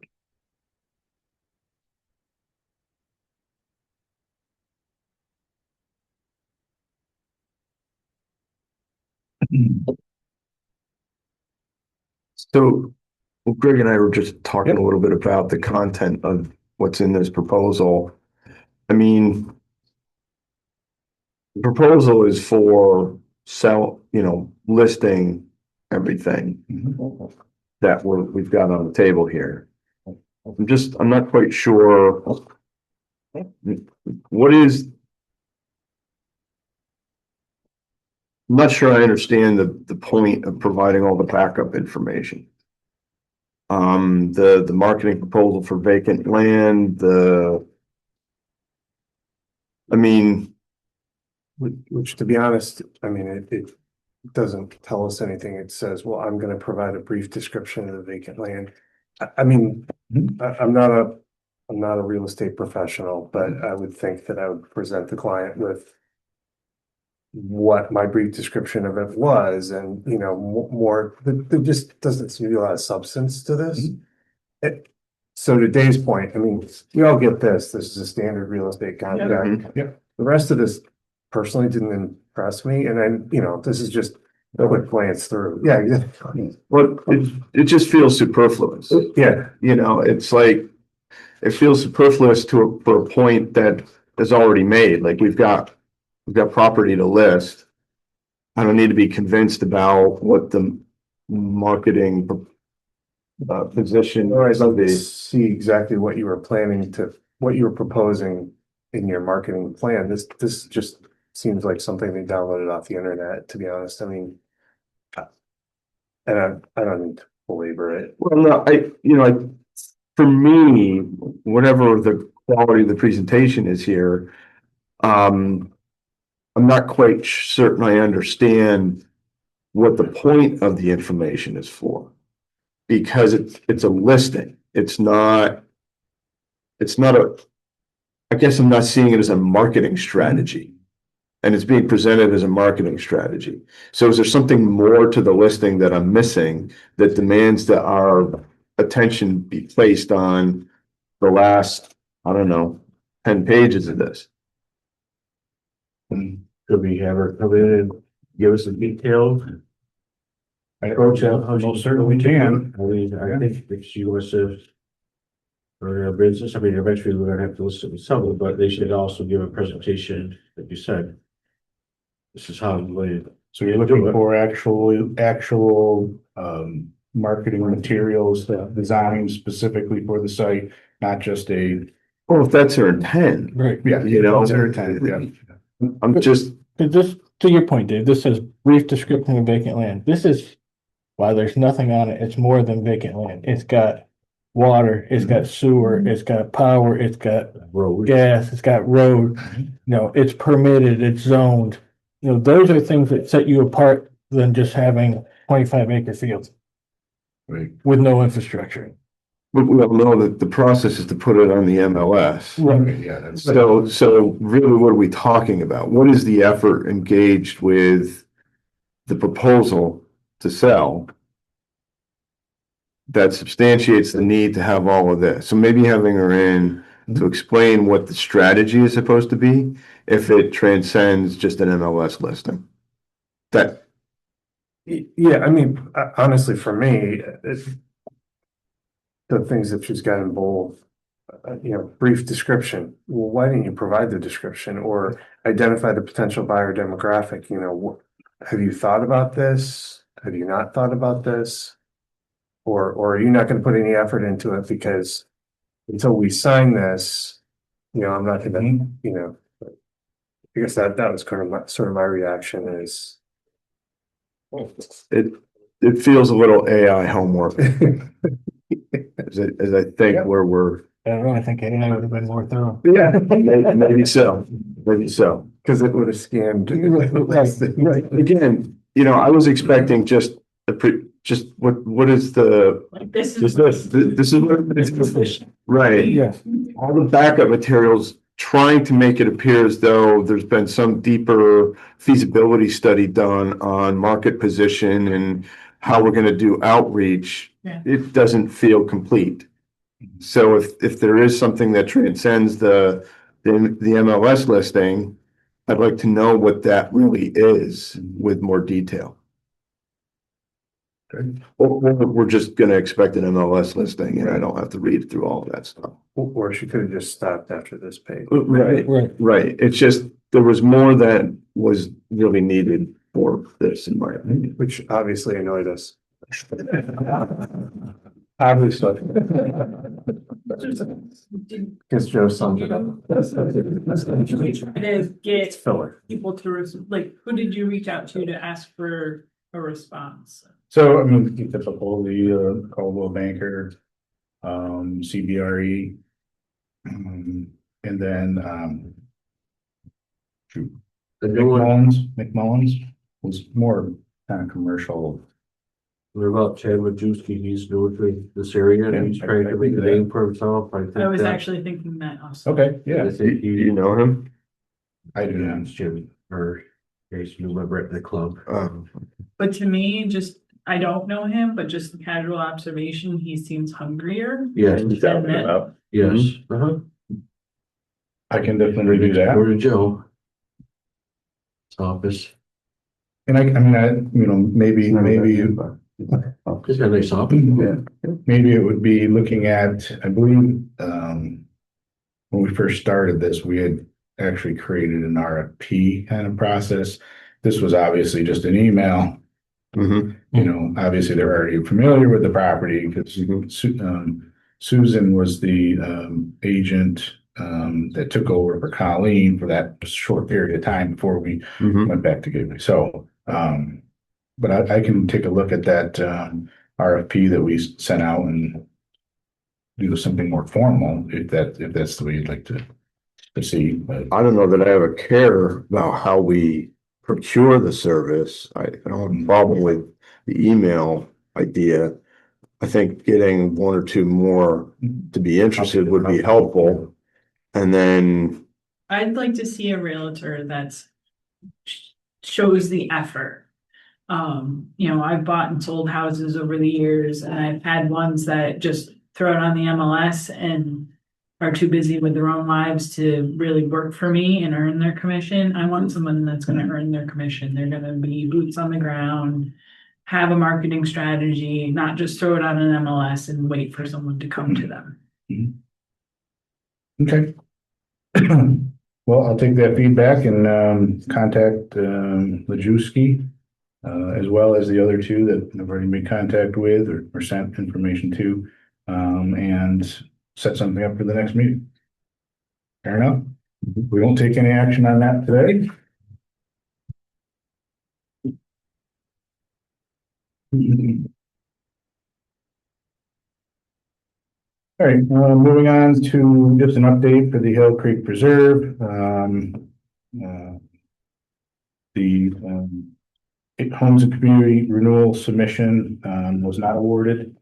So Greg and I were just talking a little bit about the content of what's in this proposal. I mean, the proposal is for listing everything that we've got on the table here. I'm not quite sure what is. I'm not sure I understand the point of providing all the backup information. The marketing proposal for vacant land, Which, to be honest, I mean, it doesn't tell us anything. It says, well, I'm gonna provide a brief description of the vacant land. I mean, I'm not a real estate professional, but I would think that I would present the client with what my brief description of it was, and, more, there just doesn't seem to be a lot of substance to this. So to Dave's point, I mean, we all get this is a standard real estate contract. Yeah. The rest of this personally didn't impress me, and then, this is just a quick glance through. Yeah. well, it just feels superfluous. Yeah. It's like, it feels superfluous for a point that is already made. Like we've got property to list. I don't need to be convinced about what the marketing position. All right, is so see exactly what you were proposing in your marketing plan. This just seems like something they downloaded off the internet, to be honest. I mean, and I don't need to belabor it. Well, no, for me, whatever the quality of the presentation is here, I'm not quite certain I understand what the point of the information is for, because it's a listing. It's not I guess I'm not seeing it as a marketing strategy, and it's being presented as a marketing strategy. So is there something more to the listing that I'm missing that demands that our attention be placed on the last, I don't know, 10 pages of this? Could we have her come in and give us a detailed approach on how Most certainly can. I mean, I think if she wants to run her business, I mean, eventually we're gonna have to listen to someone, but they should also give a presentation, like you said. This is how we. So you're looking for actual marketing materials, designs specifically for the site, not just Well, if that's her intent, right, yeah, that's their intent, yeah. I'm just, Just to your point, Dave, this says brief description of vacant land. This is why there's nothing on it. It's more than vacant land. It's got water, it's got sewer, it's got power, it's got Road. gas, it's got road. It's permitted, it's zoned. Those are things that set you apart than just having 25-acre fields. Right. With no infrastructure. But we all know that the process is to put it on the MLS. Right, yeah, that's. So really, what are we talking about? What is the effort engaged with the proposal to sell that substantiates the need to have all of this? So maybe having her in to explain what the strategy is supposed to be, if it transcends just an MLS listing. That, Yeah, I mean, honestly, for me, the things that she's got in bold, brief description. Well, why didn't you provide the description or identify the potential buyer demographic? Have you thought about this? Have you not thought about this? Or are you not going to put any effort into it because until we sign this, I'm not going to, I guess that was kind of sort of my reaction is. it feels a little AI homework, as I think where we're. I don't know, I think AI would have been more thorough. Yeah. Maybe so, maybe so. Because it would have scammed. Right, again, I was expecting just what is the, Like this this is. is what it's, right. Yes. All the backup materials trying to make it appear as though there's been some deeper feasibility study done on market position and how we're gonna do outreach. Yeah. It doesn't feel complete. So if there is something that transcends the MLS listing, I'd like to know what that really is with more detail. We're just gonna expect an MLS listing and I don't have to read through all of that stuff. Or she could have just stopped after this page. Right, Right. right. It's just, there was more that was really needed for this, in my opinion. Which obviously annoyed us. Obviously. Because Joe summed it up. To get Filler. people to, who did you reach out to ask for a response? So, I mean, the typical, the Caldwell Banker, CBRE. And then, The new one, McMullins was more kind of commercial. what about Chad Majewski? He's new to this area and he's trying to make a name for himself. I think I was that- actually thinking that also. Okay, yeah, I think Do you know him? I do Yeah, not. it's Jimmy, or he's a member at the club. But to me, I don't know him, but just the casual observation, he seems hungrier. Yes, He's out and about. yes. Mm-hmm. Uh-huh. I can definitely do that. Or to Joe. His office. And maybe, He's got a nice office. maybe it would be looking at, I believe, when we first started this, we had actually created an RFP kind of process. This was obviously just an email. Obviously they're already familiar with the property because Susan was the agent that took over for Colleen for that short period of time before we went back together. So, but I can take a look at that RFP that we sent out and do something more formal if that's the way you'd like to see. But I don't know that I have a care about how we procure the service. I don't have a problem with the email idea. I think getting one or two more to be interested would be helpful. And then, I'd like to see a realtor that's shows the effort. I've bought and sold houses over the years and I've had ones that just throw it on the MLS and are too busy with their own lives to really work for me and earn their commission. I want someone that's going to earn their commission. They're going to be boots on the ground, have a marketing strategy, not just throw it on an MLS and wait for someone to come to them. okay. Well, I'll take that feedback and contact Lajewski, as well as the other two that I've already made contact with or sent information to, and set something up for the next meeting. Fair enough. We won't take any action on that today. All right, moving on to just an update for the Hill Creek Preserve. The Homes and Community Renewal Submission was not awarded.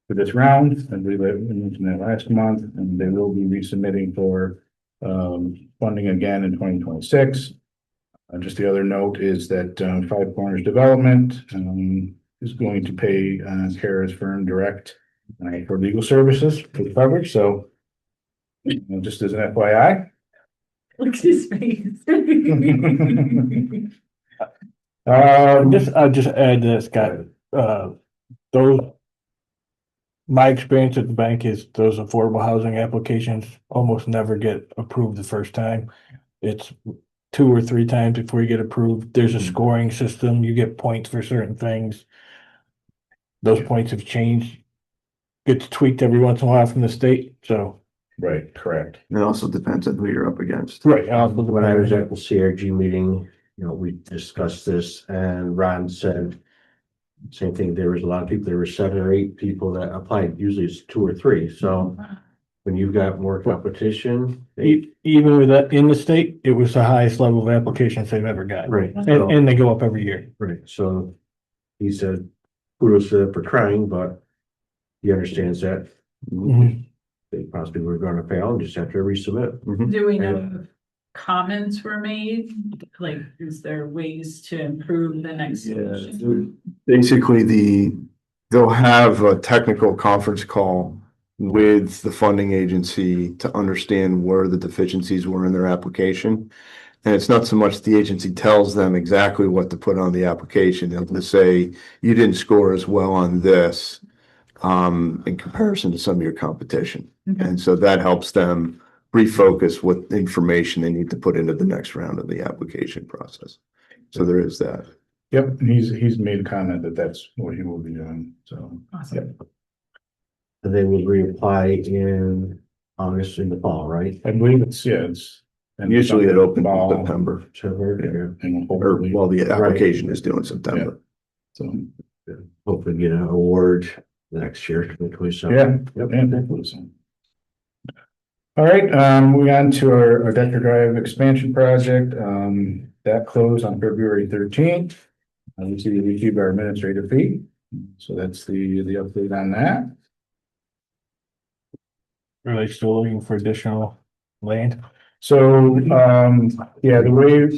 for this round, and we mentioned that last month, and they will be resubmitting for funding again in 2026. Just the other note is that Five Corners Development is going to pay Kara's firm direct for legal services for the coverage. So just as an FYI. Look at his face. I'll just add that, Scott, those, my experience at the bank is those affordable housing applications almost never get approved the first time. It's 2 or 3 times before you get approved. There's a scoring system. You get points for certain things. Those points have changed. Gets tweaked every once in a while from the state, so. Right, correct. It also depends on who you're up against. Right. When I was at the CRG meeting, we discussed this and Ron said same thing. There was a lot of people, there were 7 or 8 people that applied. Usually it's 2 or 3. So when you've got more competition. Even with that in the state, it was the highest level of applications they've ever got. Right. And they go up every year. Right. So he said, kudos to them for trying, but he understands that they possibly were going to fail and just have to resubmit. Do we know if comments were made? Like, is there ways to improve the next solution? Basically, they'll have a technical conference call with the funding agency to understand where the deficiencies were in their application. And it's not so much the agency tells them exactly what to put on the application. They'll just say, you didn't score as well on this in comparison to some of your competition. And so that helps them refocus what information they need to put into the next round of the application process. So there is that. Yep, and he's made a comment that that's what he will be doing, so. Awesome. Yep. And they will reapply in August in the fall, right? I believe it's. And usually it opens in Fall, September, and or hopefully, well, the application is due in September. so, Hopefully get an award next year, 2027. yeah, yep, and hopefully so. All right, moving on to our Decker Drive expansion project, that closed on February 13th. We received our administrative fee, so that's the update on that. Are they still looking for additional land? So, yeah, the way,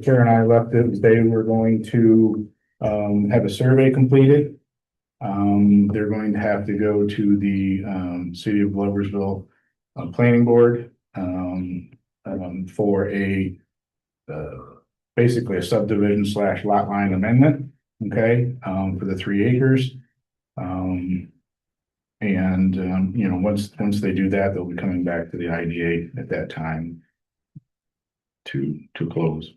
Karen and I left it, was they were going to, have a survey completed. They're going to have to go to the, city of Gloversville, planning board, for basically a subdivision / lot line amendment, okay, for the 3 acres. Once they do that, they'll be coming back to the IDA at that time to close.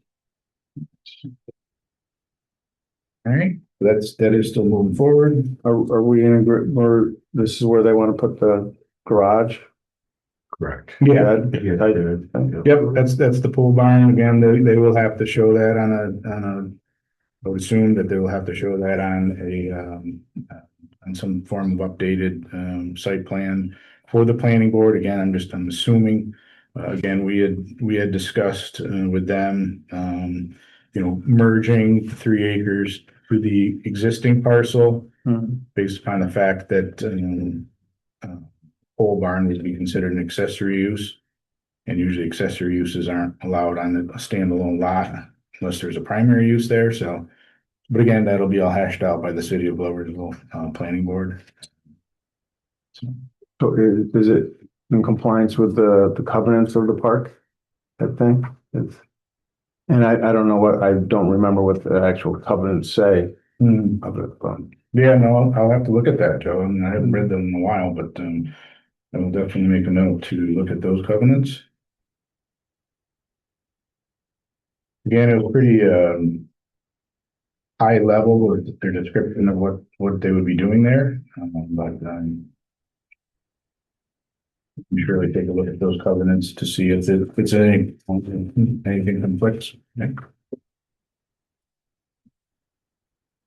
All right, that is still moving forward. Are we in or this is where they want to put the garage? Correct. Yeah, Yeah. yep, that's the pool barn. Again, they will have to show that on I would assume that they will have to show that on on some form of updated site plan for the planning board. Again, I'm assuming, again, we had discussed with them, merging the 3 acres to the existing parcel based upon the fact that pole barn would be considered an accessory use. And usually accessory uses aren't allowed on a standalone lot unless there's a primary use there. So, but again, that'll be all hashed out by the city of Gloversville planning board. So is it in compliance with the covenants of the park? That thing? And I don't know I don't remember what the actual covenants say of it, but. Yeah, no, I'll have to look at that, Joe. I haven't read them in a while, but I will definitely make a note to look at those covenants. Again, it was pretty high level with their description of what they would be doing there, but surely take a look at those covenants to see if it's anything conflicts.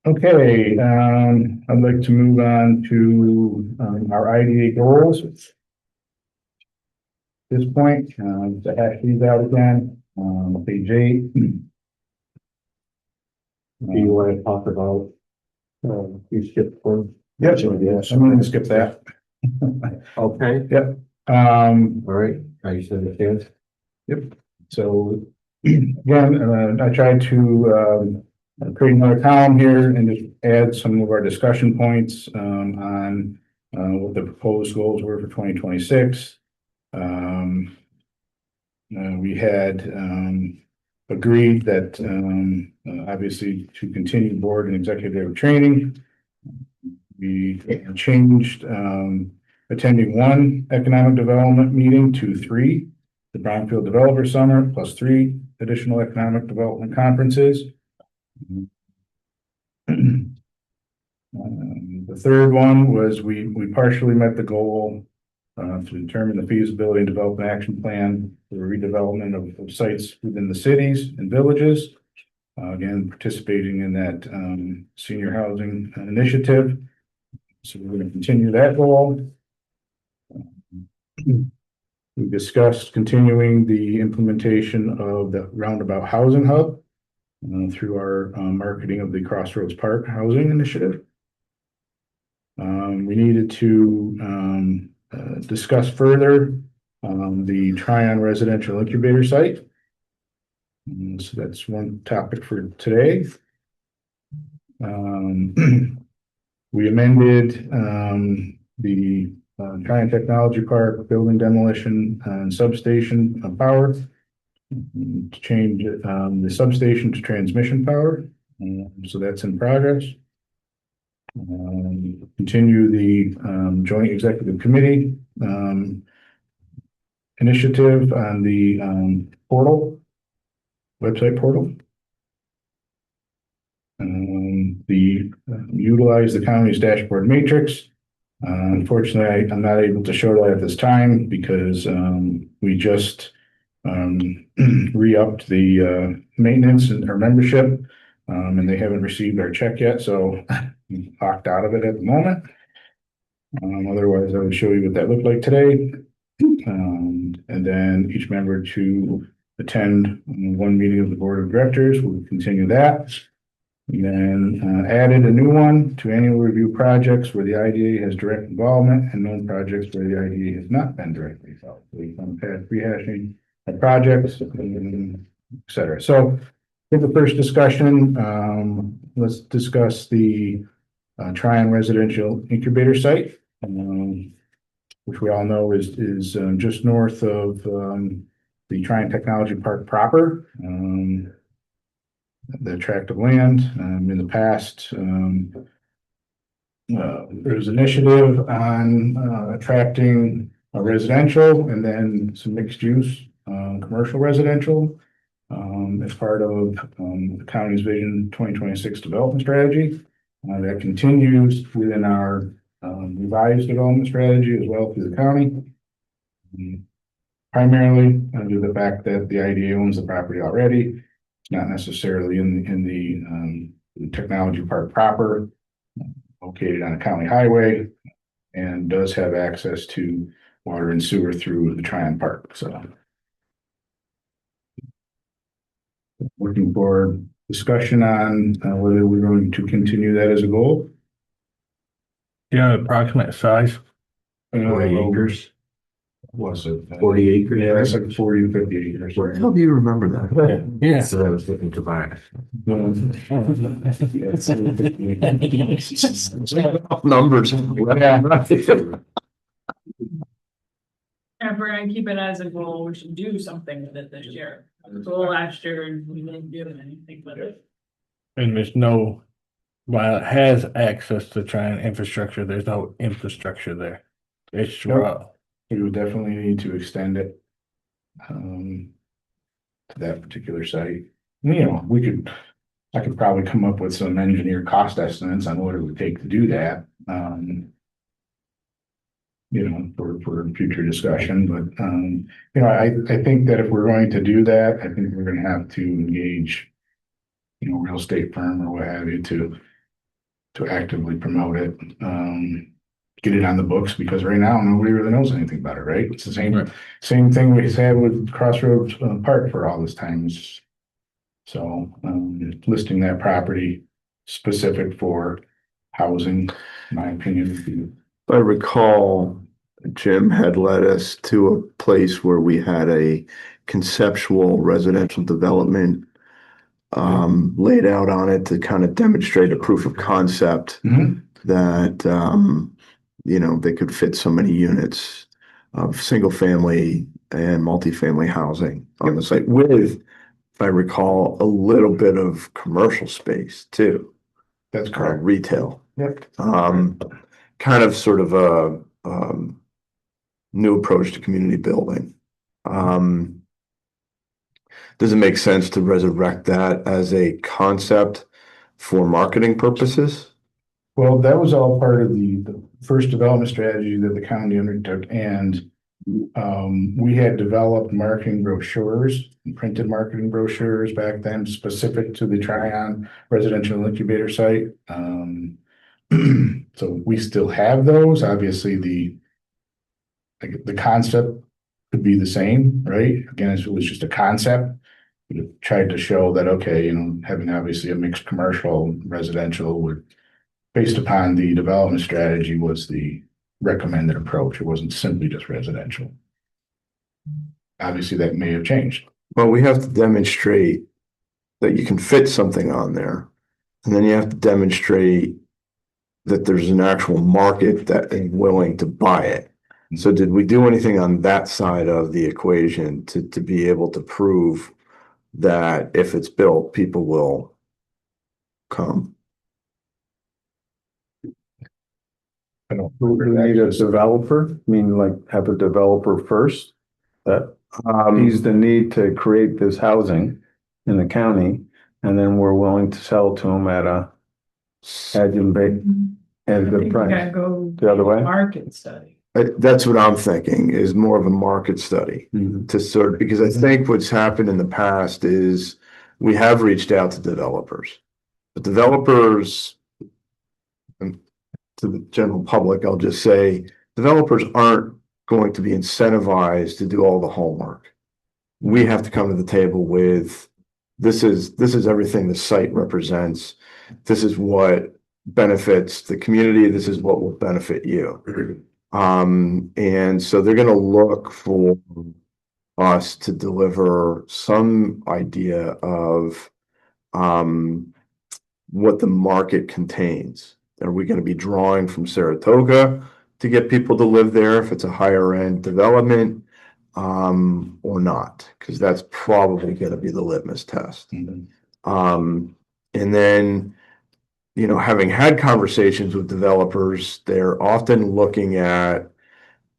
Okay, I'd like to move on to our IDA goals. At this point, to hash these out again, page 8. Do you want to talk about, you skipped one? Yep, I'm gonna skip that. Okay, Um, all right, I said it, yes. so again, I tried to create another column here and just add some of our discussion points on what the proposed goals were for 2026. We had agreed that obviously to continue board and executive training. We changed attending one economic development meeting to 3, the Brownfield Developer Summit plus 3 additional economic development conferences. The third one was we partially met the goal to determine the feasibility and develop an action plan for the redevelopment of sites within the cities and villages. Again, participating in that senior housing initiative. So we're going to continue that goal. We discussed continuing the implementation of the roundabout housing hub through our marketing of the Crossroads Park Housing Initiative. We needed to discuss further the Tryon Residential Incubator Site. So that's one topic for today. We amended the Tryon Technology Park building demolition and substation power to change the substation to transmission power. So that's in progress. Continue the joint executive committee initiative on the website portal. Utilize the county's dashboard matrix. Unfortunately, I'm not able to show that at this time because we just re-upped the maintenance and our membership, and they haven't received our check yet, so I'm locked out of it at the moment. Otherwise, I would show you what that looked like today. And then each member to attend one meeting of the board of directors. We'll continue that. And then added a new one to annual review projects where the IDA has direct involvement and known projects where the IDA has not been directly involved. We've had rehashing of projects, et cetera. So for the first discussion, let's discuss the Tryon Residential Incubator Site, which we all know is just north of the Tryon Technology Park proper. The tract of land. In the past, there was initiative on attracting a residential and then some mixed use commercial residential as part of the county's Vision 2026 development strategy. That continues within our revised development strategy as well through the county. Primarily due to the fact that the IDA owns the property already. Not necessarily in the technology park proper, located on a county highway, and does have access to water and sewer through the Tryon Park. So, looking for discussion on whether we're going to continue that as a goal. Yeah, approximate size. 40 acres. Was it 40 acres? Yeah, it's like 40 to 50 acres. Where the hell do you remember that? Yeah. So I was looking to buy it. Numbers. If we're gonna keep it as a goal, we should do something with it this year. The goal last year and we didn't do anything with it. And there's no, while it has access to Tryon infrastructure, there's no infrastructure there. It's raw. We would definitely need to extend it to that particular site. You know, I could probably come up with some engineer cost estimates on what it would take to do that. You know, for future discussion, but you know, I think that if we're going to do that, I think we're going to have to engage, you know, real estate firm or what have you to actively promote it. Get it on the books, because right now nobody really knows anything about it, right? It's the same thing we had with Crossroads Park for all this time. So listing that property specific for housing my opinion would be. I recall Jim had led us to a place where we had a conceptual residential development laid out on it to kind of demonstrate a proof of concept that, they could fit so many units of single family and multifamily housing on the site with, if I recall, a little bit of commercial space too. That's correct. Retail. Yep. Kind of sort of a new approach to community building. Does it make sense to resurrect that as a concept for marketing purposes? Well, that was all part of the first development strategy that the county undertook, and we had developed marketing brochures, printed marketing brochures back then specific to the Tryon residential incubator site. So we still have those. Obviously, the concept could be the same, right? Again, it was just a concept. We tried to show that, okay, having obviously a mixed commercial residential would, based upon the development strategy, was the recommended approach. It wasn't simply just residential. Obviously, that may have changed. Well, we have to demonstrate that you can fit something on there, and then you have to demonstrate that there's an actual market that is willing to buy it. So did we do anything on that side of the equation to be able to prove that if it's built, people will come? I don't. Do we need a developer? I mean, like have a developer first that sees the need to create this housing in the county, and then we're willing to sell to them at a good price. Go The other way? market study. That's what I'm thinking, is more of a market study to sort of, because I think what's happened in the past is we have reached out to developers, but developers, and to the general public, I'll just say, developers aren't going to be incentivized to do all the homework. We have to come to the table with, this is everything the site represents. This is what benefits the community. This is what will benefit you. And so they're going to look for us to deliver some idea of what the market contains. Are we going to be drawing from Saratoga to get people to live there if it's a higher end development, or not? Because that's probably going to be the litmus test. And then, having had conversations with developers, they're often looking at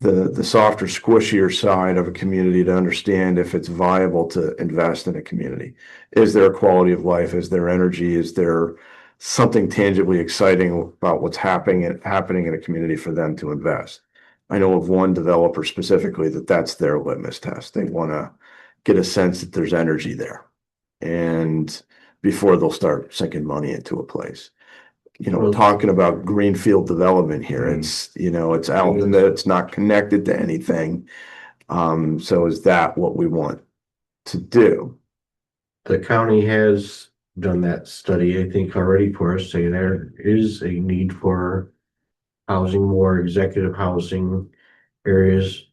the softer, squishier side of a community to understand if it's viable to invest in a community. Is there a quality of life? Is there energy? Is there something tangibly exciting about what's happening in a community for them to invest? I know of one developer specifically that's their litmus test. They want to get a sense that there's energy there, and before they'll start sinking money into a place. We're talking about greenfield development here. It's out in that it's not connected to anything. So is that what we want to do? The county has done that study, I think, already for us, saying there is a need for housing, more executive housing areas.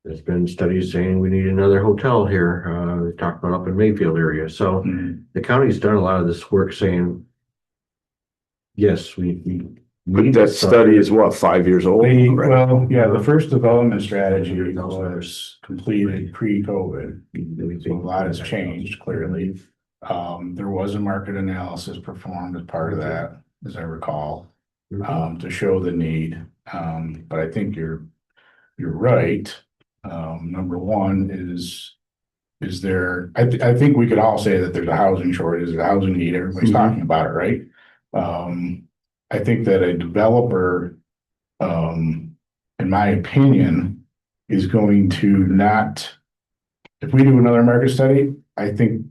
There's been studies saying we need another hotel here. We talked about up in Mayfield area. So the county's done a lot of this work saying, yes, But that study is what, 5 years old? Well, yeah, the first development strategy was completed pre-COVID. So a lot has changed, clearly. There was a market analysis performed as part of that, as I recall, to show the need. But I think you're right. Number one is there, I think we could all say that there's a housing shortage, there's a housing need, everybody's talking about it, right? I think that a developer, in my opinion, is going to not, if we do another market study, I think,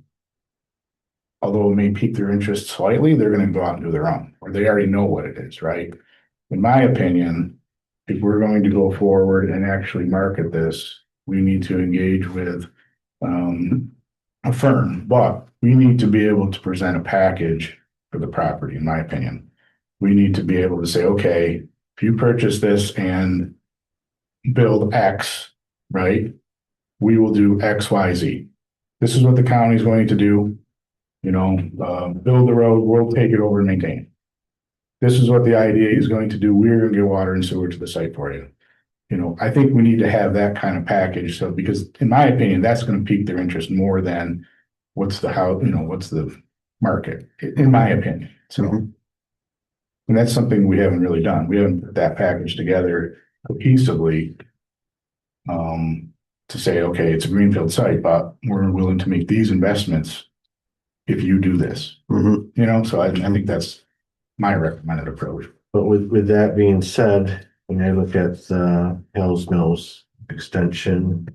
although it may pique their interest slightly, they're going to go out and do their own, or they already know what it is, right? In my opinion, if we're going to go forward and actually market this, we need to engage with a firm, but we need to be able to present a package for the property, in my opinion. we need to be able to say, okay, if you purchase this and build X, right? We will do X, Y, Z. This is what the county is going to do. You know, build the road, we'll take it over and maintain it. This is what the IDA is going to do. We're going to get water and sewer to the site for you. You know, I think we need to have that kind of package. So, because in my opinion, that's going to pique their interest more than what's the market, in my opinion. So, and that's something we haven't really done. We haven't put that package together cohesively. To say, okay, it's a greenfield site, but we're willing to make these investments if you do this. You know, so I think that's my recommended approach. But with that being said, when I look at the Hells Mills extension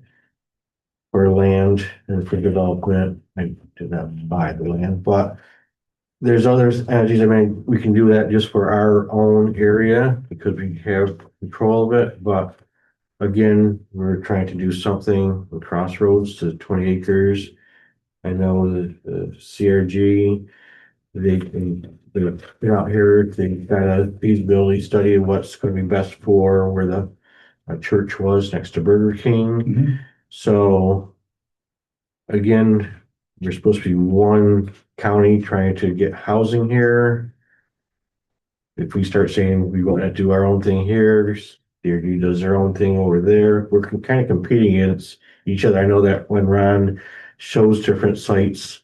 for land and for development, I did not buy the land, but there's others entities. I mean, we can do that just for our own area because we have control of it, but again, we're trying to do something with Crossroads to 20 acres. I know the CRG, they're out here, they got a feasibility study of what's going to be best for where the church was next to Burger King. So again, we're supposed to be one county trying to get housing here. If we start saying we want to do our own thing here, CRG does their own thing over there. We're kind of competing against each other. I know that when Ron shows different sites,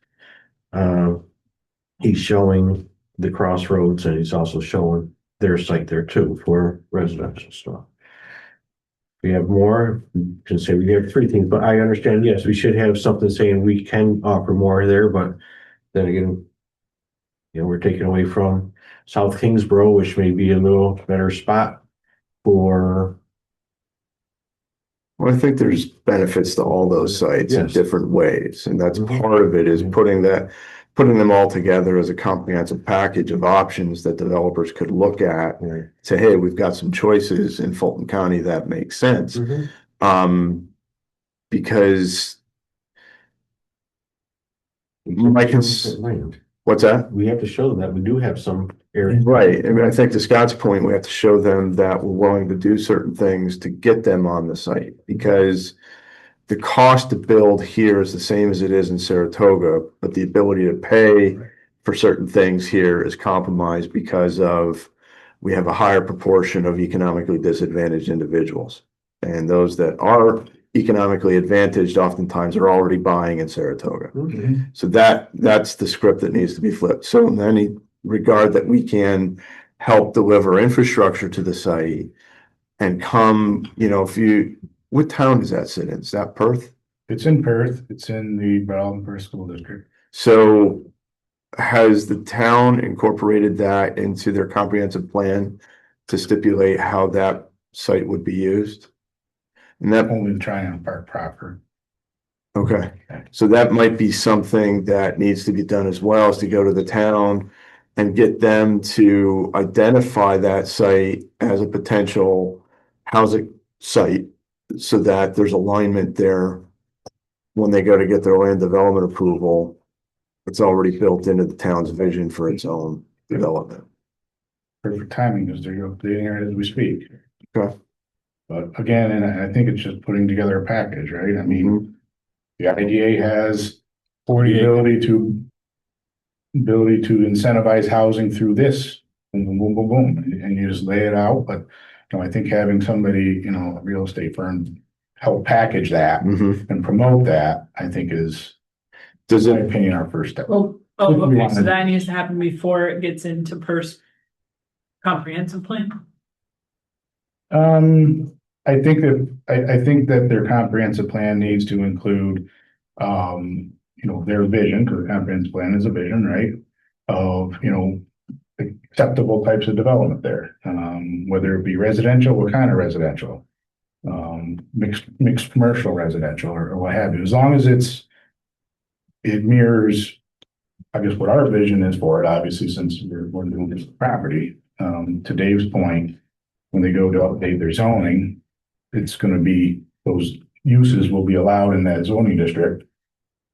he's showing the Crossroads and he's also showing their site there too for residential stuff. We have more, we can say we have 3 things, but I understand, yes, we should have something saying we can offer more there, but then again, you know, we're taking away from South Kingsborough, which may be a little better spot for. Well, I think there's benefits to all those sites in Yes. different ways, and that's part of it is putting them all together as a comprehensive package of options that developers could look at. Right. Say, hey, we've got some choices in Fulton County that make sense. Because what's that? We have to show them that we do have some areas. Right. I mean, I think to Scott's point, we have to show them that we're willing to do certain things to get them on the site because the cost to build here is the same as it is in Saratoga, but the ability to pay for certain things here is compromised because of we have a higher proportion of economically disadvantaged individuals. And those that are economically advantaged oftentimes are already buying in Saratoga. So that's the script that needs to be flipped. So in any regard that we can help deliver infrastructure to the site and come, you know, what town does that sit in? Is that Perth? It's in Perth. It's in the Berlin Perth School District. So has the town incorporated that into their comprehensive plan to stipulate how that site would be used? And that Only the Triumph Park proper. Okay, so that might be something that needs to be done as well, is to go to the town and get them to identify that site as a potential housing site so that there's alignment there when they go to get their land development approval. It's already built into the town's vision for its own development. Perfect timing because they're updating it as we speak. Okay. But again, and I think it's just putting together a package, right? I mean, the IDA has the ability to incentivize housing through this, boom, boom, boom, boom, boom, and you just lay it out. But you know, I think having somebody, you know, a real estate firm help package that and promote that, I think is, in my opinion, our first step. Well, okay, so that needs to happen before it gets into comprehensive plan. I think that their comprehensive plan needs to include, you know, their vision, because the comprehensive plan is a vision, right? Of, you know, acceptable types of development there, whether it be residential, what kind of residential, mixed commercial residential or what have you, as long as it mirrors, I guess, what our vision is for it, obviously, since we're doing this property. To Dave's point, when they go to update their zoning, it's going to be, those uses will be allowed in that zoning district.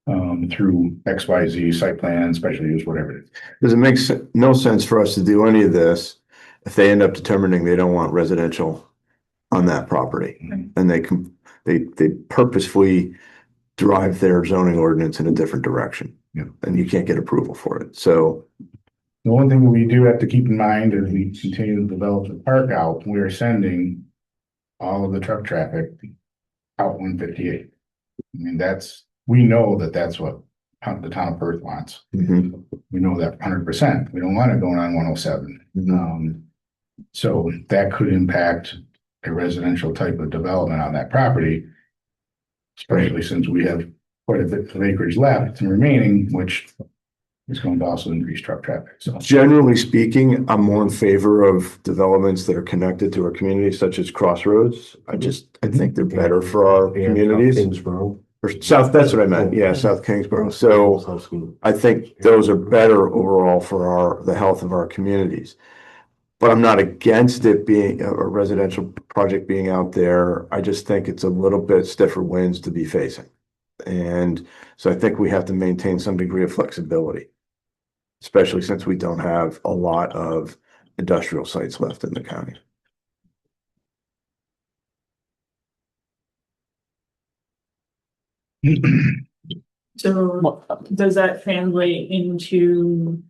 through XYZ site plan, special use, whatever it is. Does it make no sense for us to do any of this if they end up determining they don't want residential on that property? And they purposefully drive their zoning ordinance in a different direction. Yeah. And you can't get approval for it. So The one thing we do have to keep in mind as we continue to develop the park out, we are sending all of the truck traffic out 158. I mean, we know that that's what the town of Perth wants. mhm. We know that 100%. We don't want it going on 107. So that could impact a residential type of development on that property, especially since we have quite a bit of acreage left and remaining, which is going to also increase truck traffic. So Generally speaking, I'm more in favor of developments that are connected to our community, such as Crossroads. I think they're better for our communities. Kingsborough. Or South, that's what I meant. Yeah, South Kingsborough. So I think those are better overall for the health of our communities. But I'm not against it being a residential project being out there. I just think it's a little bit stiffer winds to be facing. And so I think we have to maintain some degree of flexibility, especially since we don't have a lot of industrial sites left in the county. So does that translate into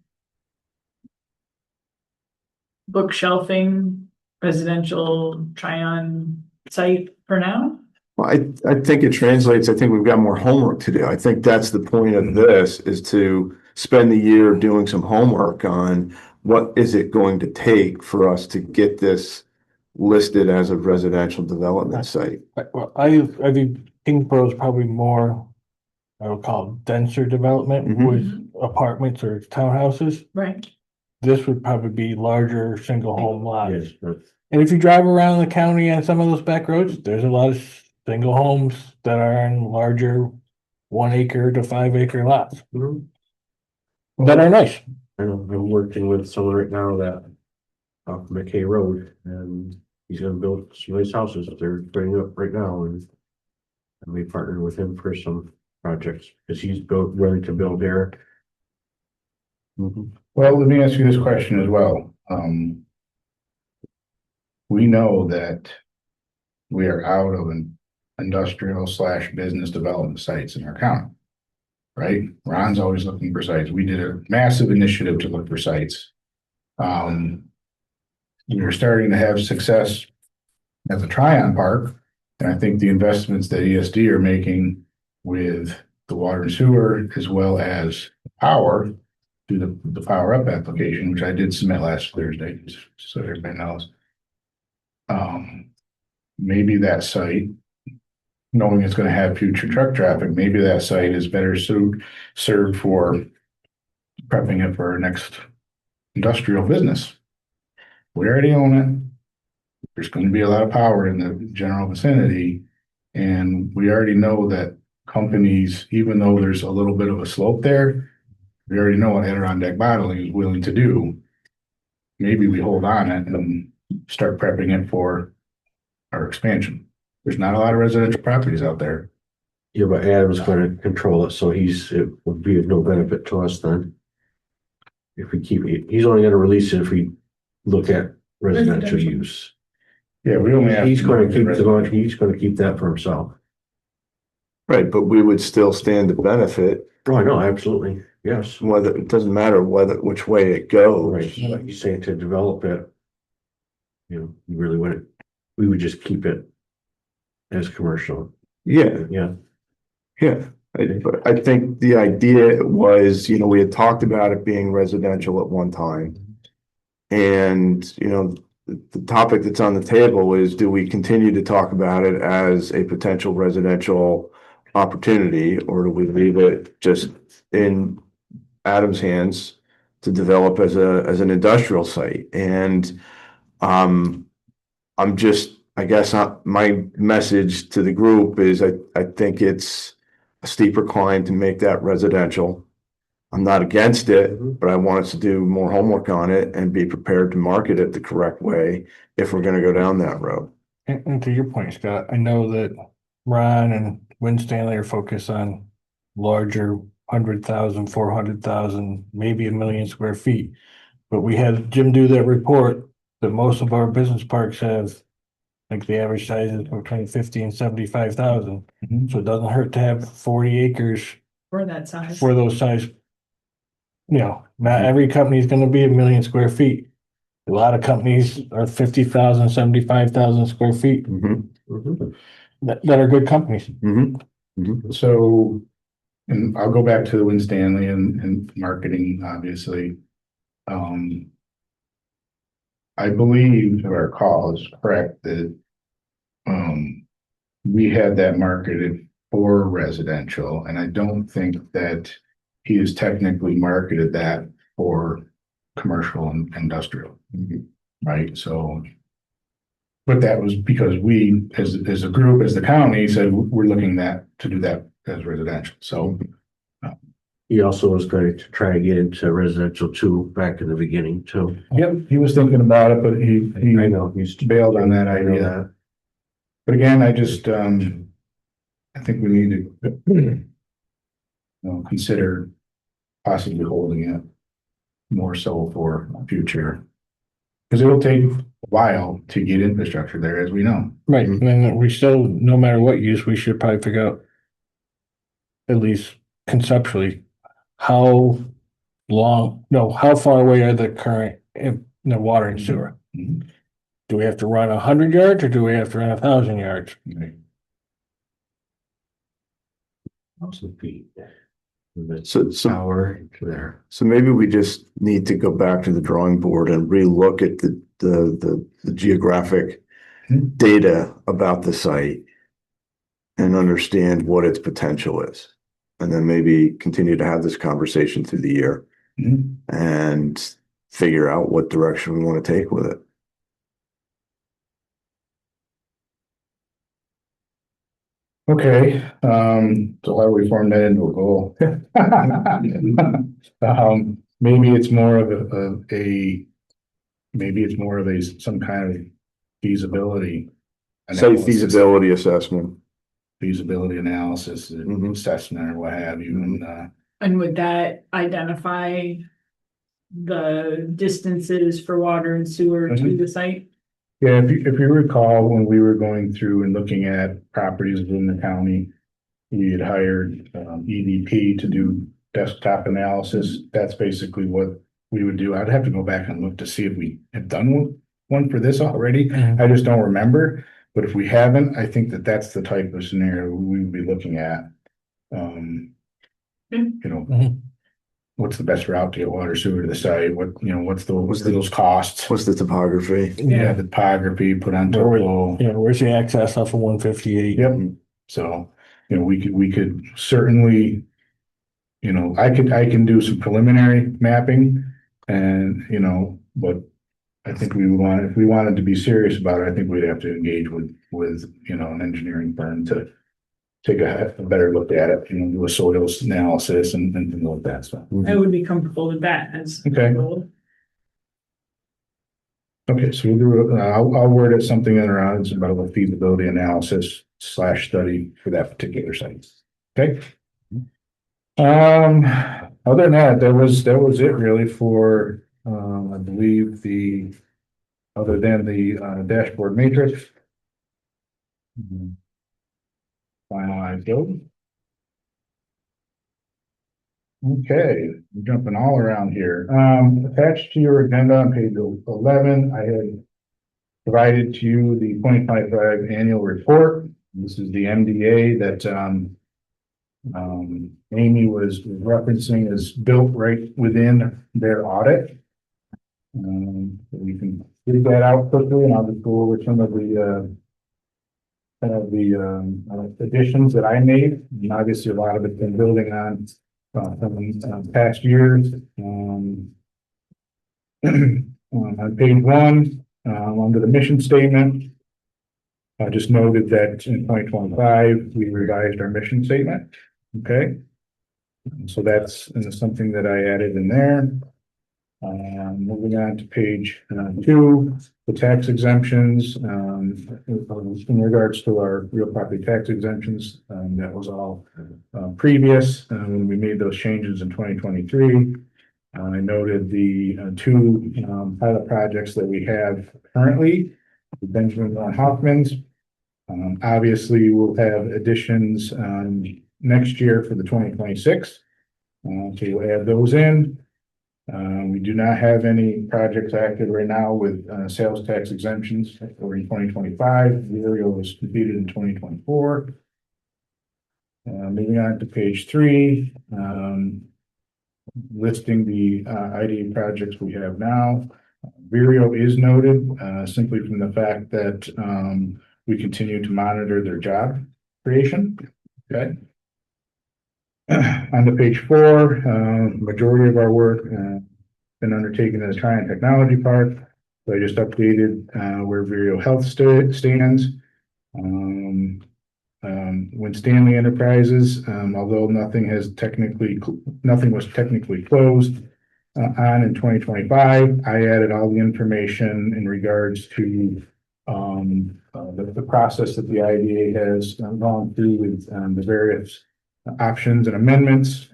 bookshelving, residential try-on site for now? Well, I think it translates. I think we've got more homework to do. I think that's the point of this, is to spend the year doing some homework on what is it going to take for us to get this listed as a residential development site. Well, I think Kingsborough is probably more, I would call it denser development Mhm. with apartments or townhouses. Right. This would probably be larger single home lots. Yes, but And if you drive around the county on some of those back roads, there's a lot of single homes that are in larger 1 acre to 5 acre lots that are nice. I know, I'm working with someone right now that off McKay Road, and he's gonna build some nice houses that they're putting up right now, and we partnered with him for some projects, because he's ready to build there. Well, let me ask you this question as well. We know that we are out of an industrial / business development sites in our county, right? Ron's always looking for sites. We did a massive initiative to look for sites. We're starting to have success as a try-on park, and I think the investments that ESD are making with the water and sewer, as well as power, through the Power Up application, which I did submit last Thursday, just so everybody knows. Maybe that site, knowing it's gonna have future truck traffic, maybe that site is better served for prepping it for our next industrial business. We already own it. There's gonna be a lot of power in the general vicinity, and we already know that companies, even though there's a little bit of a slope there, we already know what Adirondack Bottling is willing to do. Maybe we hold on it and start prepping it for our expansion. There's not a lot of residential properties out there. Yeah, but Adam's gonna control it, so it would be of no benefit to us then. If we keep it, he's only gonna release it if we look at residential use. Yeah, we only have. He's gonna keep that for himself. Right, but we would still stand to benefit, Oh, I know, absolutely, yes. whether, it doesn't matter which way it goes. Right, like you say, to develop it, you really wouldn't, we would just keep it as commercial. Yeah, Yeah, yeah. But I think the idea was, we had talked about it being residential at one time. And, the topic that's on the table is, do we continue to talk about it as a potential residential opportunity, or do we leave it just in Adam's hands to develop as an industrial site? And I guess my message to the group is I think it's a steeper climb to make that residential. I'm not against it, but I want us to do more homework on it and be prepared to market it the correct way if we're gonna go down that road. And to your point, Scott, I know that Ron and Win Stanley are focused on larger, 100,000, 400,000, maybe 1,000,000 square feet. But we had Jim do that report that most of our business parks have, like the average size is between 50 and 75,000. Mhm. So it doesn't hurt to have 40 acres For that size. for those size. Not every company is gonna be 1,000,000 square feet. A lot of companies are 50,000, 75,000 square feet that are good companies. So, and I'll go back to the Win Stanley and marketing, obviously. I believe, if our call is correct, that we had that marketed for residential, and I don't think that he has technically marketed that for commercial and industrial. Right, so. But that was because we, as a group, as the county, said we're looking to do that as residential, so. He also was going to try to get into residential too, back in the beginning too. Yep, he was thinking about it, but he I know, he's bailed on that I know idea. that. But again, I just, I think we need to consider possibly holding it more so for future. Because it'll take a while to get infrastructure there, as we know. Right, and then we still, no matter what use, we should probably figure out, at least conceptually, how far away are the current, water and sewer? Mhm. Do we have to run 100 yards or do we have to run 1,000 yards? Right. Some feet. So Power to there. So maybe we just need to go back to the drawing board and relook at the geographic data about the site and understand what its potential is. And then maybe continue to have this conversation through the year Mhm. and figure out what direction we want to take with it. Okay, so how do we form that into a goal? Maybe it's more of some kind of feasibility. Site analysis. feasibility assessment. Feasibility analysis, Mhm. assessment or what have you, And would that identify the distances for water and sewer to Mhm. the site? yeah, if you recall, when we were going through and looking at properties within the county, we had hired, EDP to do desktop analysis. That's basically what we would do. I'd have to go back and look to see if we have done one for this already. Mhm. I just don't remember, but if we haven't, I think that that's the type of scenario we would be looking at. Mhm. What's the best route to get water sewer to the site? What's those costs? What's the topography? Yeah, the topography put on Where topo. where's the access off of 158? Yep. So, we could certainly, I can do some preliminary mapping and, but I think if we wanted to be serious about it, I think we'd have to engage with, an engineering firm to take a better look at it, do a soils analysis and things like that stuff. I would be comfortable with that as. Okay. Okay, so we'll do, I'll word it something in around, it's about a feasibility analysis / study for that particular site. Okay? Other than that, that was it really for, I believe other than the dashboard matrix. Finalized those. Okay, we're jumping all around here. Attached to your agenda on page 11, I had provided to you the 2025 annual report. This is the MDA that Amy was referencing, is built right within their audit. We can read that out quickly, and I'll just go over some of the additions that I made. And obviously, a lot of it's been building on from past years. On page 1, under the mission statement, I just noted that in 2025, we revised our mission statement. Okay. So that's something that I added in there. Moving on to page 2, the tax exemptions, in regards to our real property tax exemptions, that was all previous when we made those changes in 2023. I noted the 2 pilot projects that we have currently, Benjamin von Hoffman's. Obviously, we'll have additions next year for the 2026. So we'll add those in. We do not have any projects active right now with sales tax exemptions for in 2025. The area was completed in 2024. Moving on to page 3, listing the IDA projects we have now. Vireo is noted simply from the fact that we continue to monitor their job creation. Okay. On to page 4, majority of our work been undertaken in the Tryon Technology Park. So I just updated where Vireo Health stands. When Stanley Enterprises, although nothing was technically closed on in 2025, I added all the information in regards to the process that the IDA has gone through with the various options and amendments,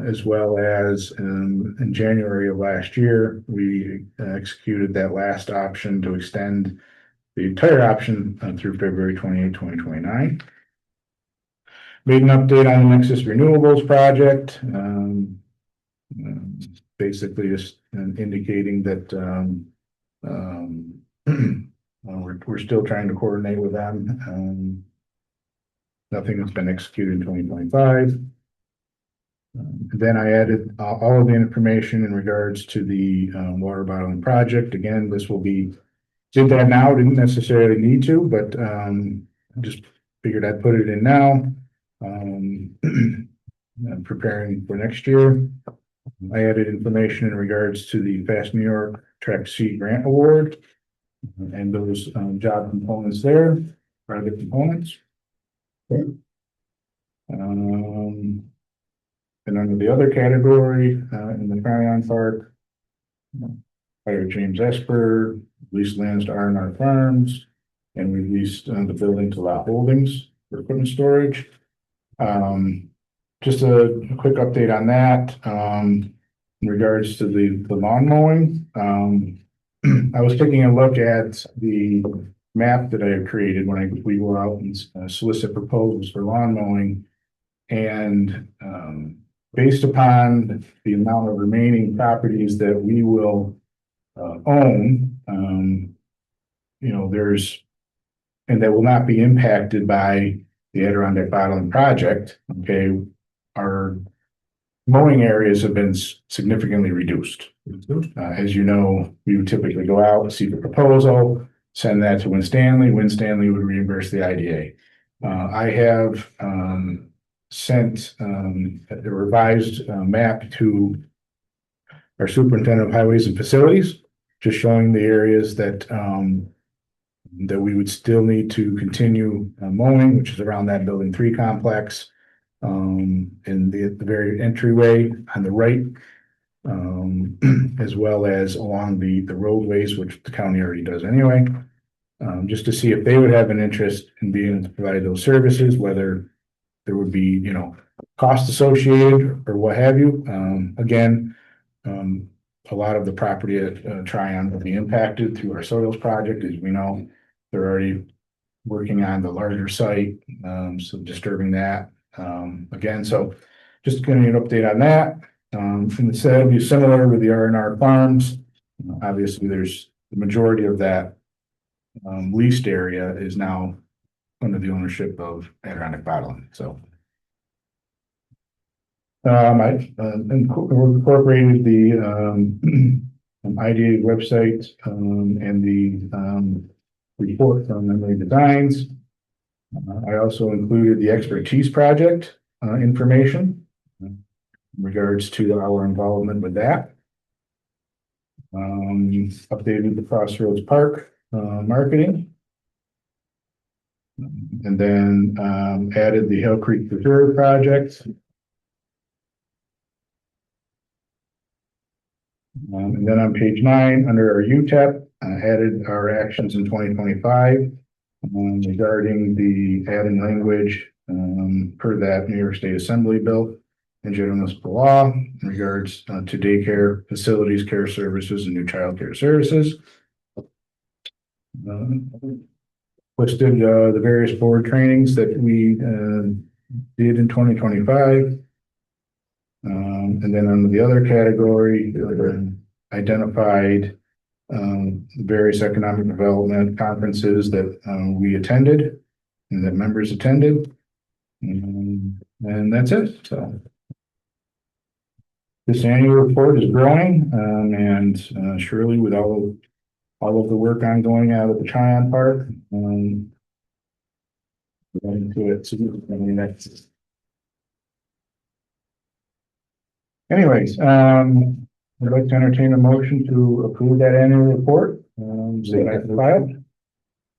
as well as in January of last year, we executed that last option to extend the entire option through February 28, 2029. Made an update on the Nexus Renewables project. Basically just indicating that we're still trying to coordinate with them. Nothing has been executed in 2025. Then I added all of the information in regards to the water bottling project. Again, this will be, did that now, didn't necessarily need to, but just figured I'd put it in now. I'm preparing for next year. I added information in regards to the Fast New York Track C Grant Award and those job components there, project components. Okay. And under the other category, in the Tryon Park, hired James Esper, leased lands to R&R Farms, and we leased the building to Lot Holdings for equipment storage. Just a quick update on that. In regards to the lawn mowing, I was taking a look at the map that I had created when we go out and solicit proposals for lawn mowing. And based upon the amount of remaining properties that we will own, and that will not be impacted by the Adirondack Bottling Project, okay, our mowing areas have been significantly reduced. As you know, we would typically go out, see the proposal, send that to Win Stanley. Win Stanley would reimburse the IDA. I have sent a revised map to our superintendent of highways and facilities, just showing the areas that that we would still need to continue mowing, which is around that building 3 complex, and the very entryway on the right, as well as along the roadways, which the county already does anyway, just to see if they would have an interest in being able to provide those services, whether there would be, cost associated or what have you. Again, a lot of the property at Tryon will be impacted through our soils project. As we know, they're already working on the larger site, so disturbing that. Again, so just giving you an update on that. And it'll be similar with the R&R Farms. Obviously, there's the majority of that leased area is now under the ownership of Adirondack Bottling. So I incorporated the IDA website and the report from Memory Designs. I also included the expertise project information in regards to our involvement with that. Updated the Crossroads Park marketing. And then added the Hill Creek Preserve project. And then on page 9, under our UTEP, added our actions in 2025 regarding the adding language per that New York State Assembly bill and general municipal law in regards to daycare facilities, care services, and new child care services. Listed the various board trainings that we did in 2025. And then under the other category, identified various economic development conferences that we attended and that members attended. And that's it. So this annual report is growing, and surely with all of the work ongoing out at the Tryon Park, into it. So, I mean, that's. Anyways, I'd like to entertain a motion to approve that annual report. Filed.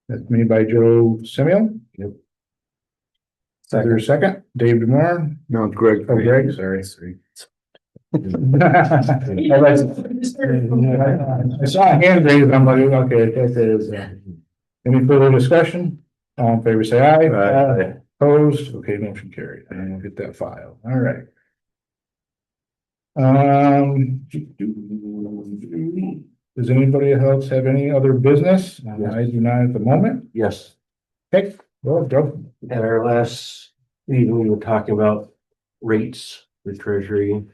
That's made by Joe Simeon. Yep. Is there a second? Dave Demore? No, Greg. Oh, Greg, sorry. I saw a hand raised, I'm like, okay, that is, any further discussion? All in favor, say aye. Aye. Opposed? Okay, motion carried, and we'll get that file, all right. Does anybody else have any other business? I do not at the moment. Yes. Okay, well, go. At our last meeting, we were talking about rates, the treasury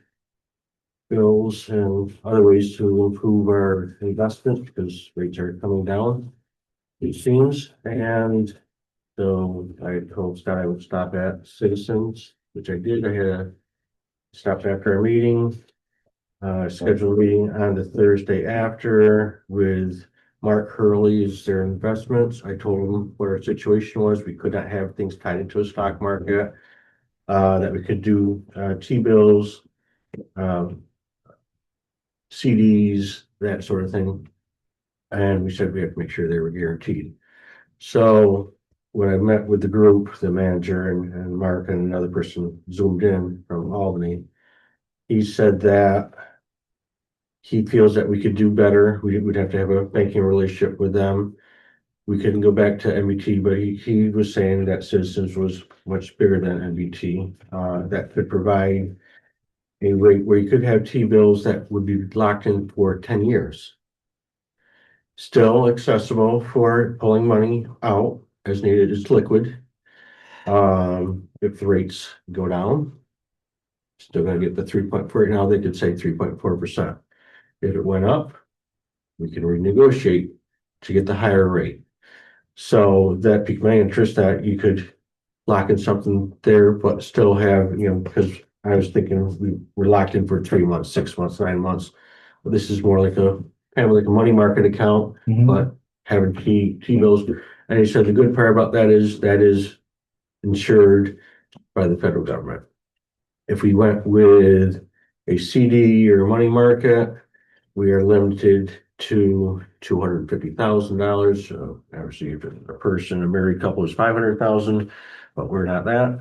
bills and other ways to improve our investment because rates are coming down, it seems. And so I told Scott I would stop at Citizens, which I did. I had a stopped after our meeting, scheduled a meeting on the Thursday after with Mark Hurley's their investments. I told him what our situation was. We could not have things tied into a stock market, that we could do T-bills, CDs, that sort of thing. And we said we have to make sure they were guaranteed. So when I met with the group, the manager and Mark and another person zoomed in from Albany, he said that he feels that we could do better. We would have to have a banking relationship with them. We couldn't go back to MBT, but he was saying that Citizens was much bigger than MBT, that could provide a rate where you could have T-bills that would be locked in for 10 years. Still accessible for pulling money out as needed. It's liquid. If the rates go down, still gonna get the 3.4. Right now they could say 3.4%. If it went up, we can renegotiate to get the higher rate. So that piqued my interest that you could lock in something there, but still have, because I was thinking we were locked in for 3 months, 6 months, 9 months. But this is more like a kind of like a money market account, but having T-bills. And he said the good part about that is insured by the federal government. If we went with a CD or a money market, we are limited to $250,000. Obviously, if a person, a married couple, is $500,000, but we're not that.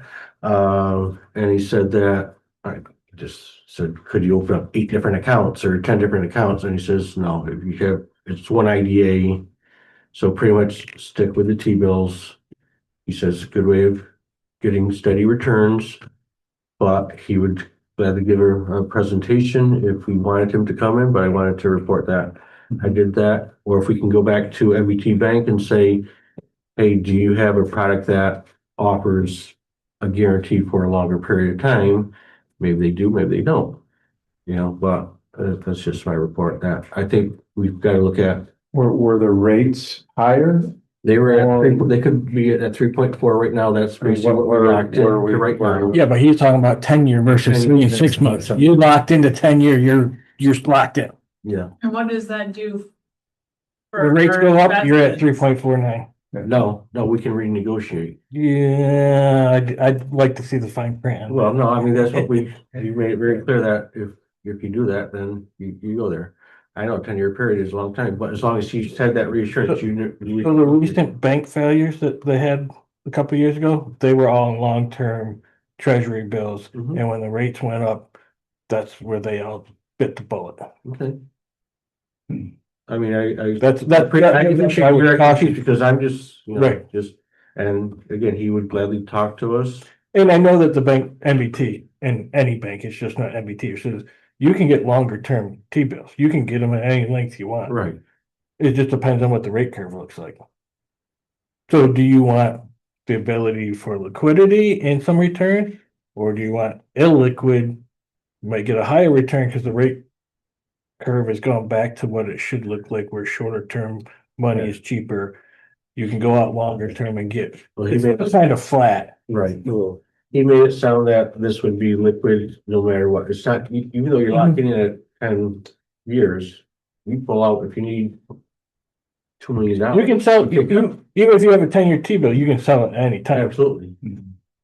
And he said that I just said, could you open up 8 different accounts or 10 different accounts? And he says, no, if you have, it's one IDA. So pretty much stick with the T-bills. He says a good way of getting steady returns, but he would gladly give her a presentation if we wanted him to come in, but I wanted to report that I did that. Or if we can go back to MBT Bank and say, hey, do you have a product that offers a guarantee for a longer period of time? Maybe they do, maybe they don't, but that's just my report. That I think we've got to look at. Were the rates higher? They were they could be at 3.4 right now. That's basically what we're locked in right now. Yeah, but he's talking about 10-year versus 3 and 6 months. You're locked into 10-year, you're locked in. Yeah. And what does that do? The rates go up, you're at 3.49. No, we can renegotiate. Yeah, I'd like to see the fine print. Well, no, I mean, that's what you made it very clear that if you do that, then you go there. I know 10-year period is a long time, but as long as you had that reassurance, So the recent bank failures that they had a couple of years ago, they were all in long-term treasury bills. Mhm. And when the rates went up, that's where they all bit the bullet. Okay. I mean, I That's I appreciate I would your caution. expertise because I'm just, Right. and again, he would gladly talk to us. And I know that the bank, MBT, and any bank, it's just not MBT, it says you can get longer term T-bills. You can get them at any length you want. Right. It just depends on what the rate curve looks like. So do you want the ability for liquidity and some return? Or do you want illiquid? You might get a higher return because the rate curve has gone back to what it should look like, where shorter term money is cheaper. You can go out longer term and get, Well, he it's made, kind of flat. right, well, he made it sound that this would be liquid no matter what. It's not, even though you're locking in at 10 years, you pull out if you need $2 million. You can sell, even if you have a 10-year T-bill, you can sell it at any time. Absolutely.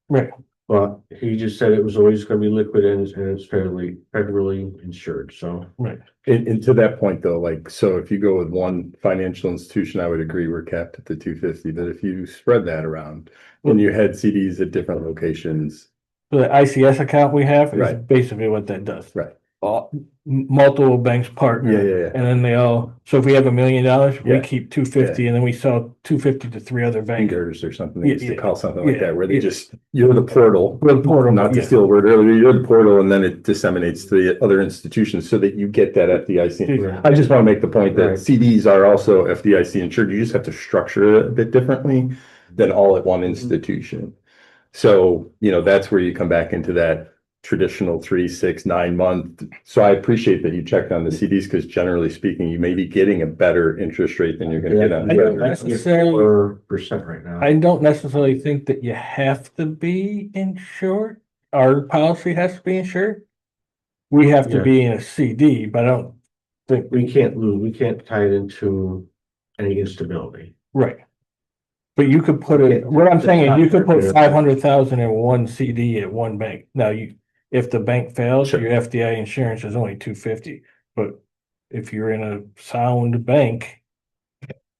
Right. But he just said it was always gonna be liquid and it's federally insured, so. Right. And to that point though, like, so if you go with one financial institution, I would agree we're capped at the 250, but if you spread that around and you had CDs at different locations. So the ICS account we have is Right. basically what that does. Right. Multiple banks partner. Yeah. And then they all, so if we have $1 million, we Yeah. keep 250 and then we sell 250 to 3 other banks. Fingers or something, they used to Yeah, call something like yeah, that, where they yeah. just, you're the portal. We're the portal, Not to yeah. steal a word earlier, you're the portal and then it disseminates to the other institutions so that you get that FDIC. Right. I just want to make the point that Right. CDs are also FDIC insured. You just have to structure it a bit differently than all at one institution. So, that's where you come back into that traditional 3, 6, 9 month. So I appreciate that you checked on the CDs because generally speaking, you may be getting a better interest rate than you're going to get on. I don't the other. necessarily, 4% right now. I don't necessarily think that you have to be insured. Our policy has to be insured. We have to Yeah. be in a CD, but I don't think, We can't tie it into any instability. right. But you could put it, what I'm saying is you could put 500,000 in one CD at one bank. Now if the bank fails, Sure. your FDI insurance is only 250. But if you're in a sound bank,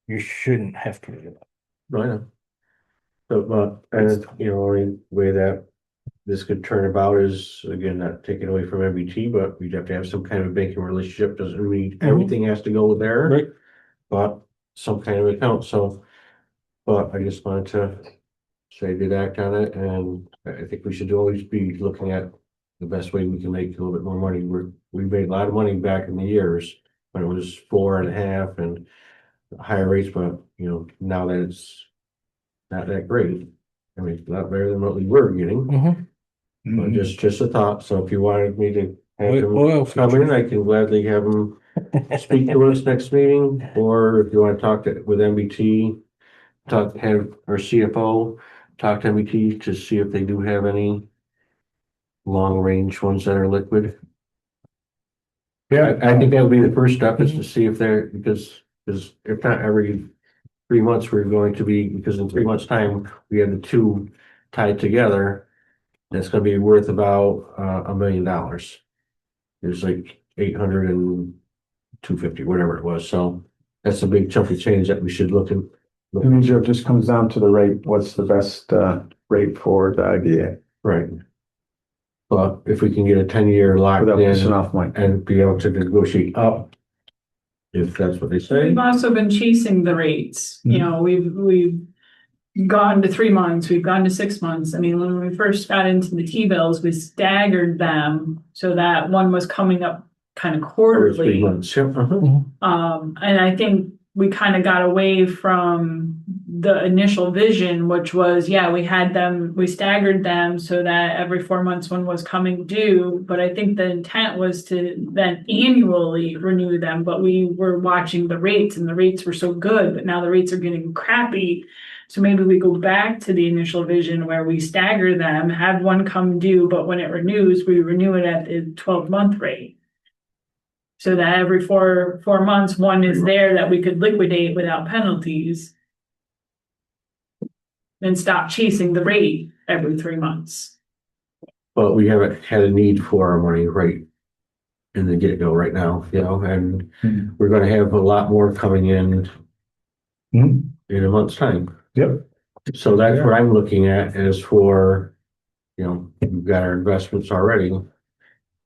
you shouldn't have to do that. Right. But, and, only way that this could turn about is, again, not taken away from MBT, but we'd have to have some kind of banking relationship. Doesn't mean everything has to go there. Right. But some kind of account, so. But I just wanted to say I did act on it, and I think we should always be looking at the best way we can make a little bit more money. We made a lot of money back in the years when it was 4.5 and higher rates, but now that it's not that great. I mean, a lot better than what we were getting, Mm-hmm. but just a thought. So if you wanted me to have Oil him come in, I can gladly have him speak to us next meeting, or if you want to talk with MBT, have our CFO talk to MBT to see if they do have any long range ones that are liquid. Yeah. I think that would be the first step, is to see if they're, because if not every 3 months, we're going to be, because in 3 months' time, we have the two tied together. That's gonna be worth about $1 million. There's like 800 and 250, whatever it was. So that's a big chunk of change that we should look at. I mean, Joe, it just comes down to the rate. What's the best rate for the IBA Right. But if we can get a 10-year locked without pissing in off Mike? and be able to negotiate up, if that's what they say. We've also been chasing the rates, we've gone to 3 months, we've gone to 6 months. I mean, when we first got into the T-bills, we staggered them so that one was coming up kind of Every 3 quarterly. months. Yep. And I think we kind of got away from the initial vision, which was, we staggered them so that every 4 months one was coming due. But I think the intent was to then annually renew them, but we were watching the rates and the rates were so good, but now the rates are getting crappy. So maybe we go back to the initial vision where we stagger them, have one come due, but when it renews, we renew it at the 12-month rate. So that every four months, one is there that we could liquidate without penalties. And stop chasing the rate every 3 months. But we haven't had a need for our money right in the get-go right now, and we're gonna have a lot more coming in in a month's time. Yep. So that's what I'm looking at as for, we've got our investments already.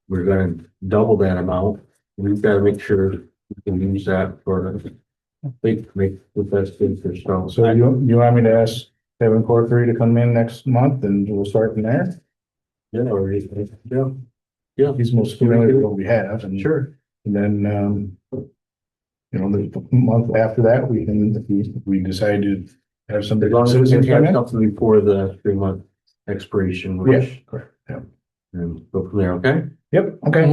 We're gonna double that amount. We've got to make sure We can use that for, I think, make the best interest. So you want me to ask Kevin Corkery to come in next month and we'll start from there? Yeah, or, yeah, He's most familiar with what we have and. sure. And then, you know, the month after that, we can, if we decide to have As somebody. long as we can citizens come have in. something before the 3-month expiration, Yeah, which, correct, yeah. and go from there, okay? Yep, okay.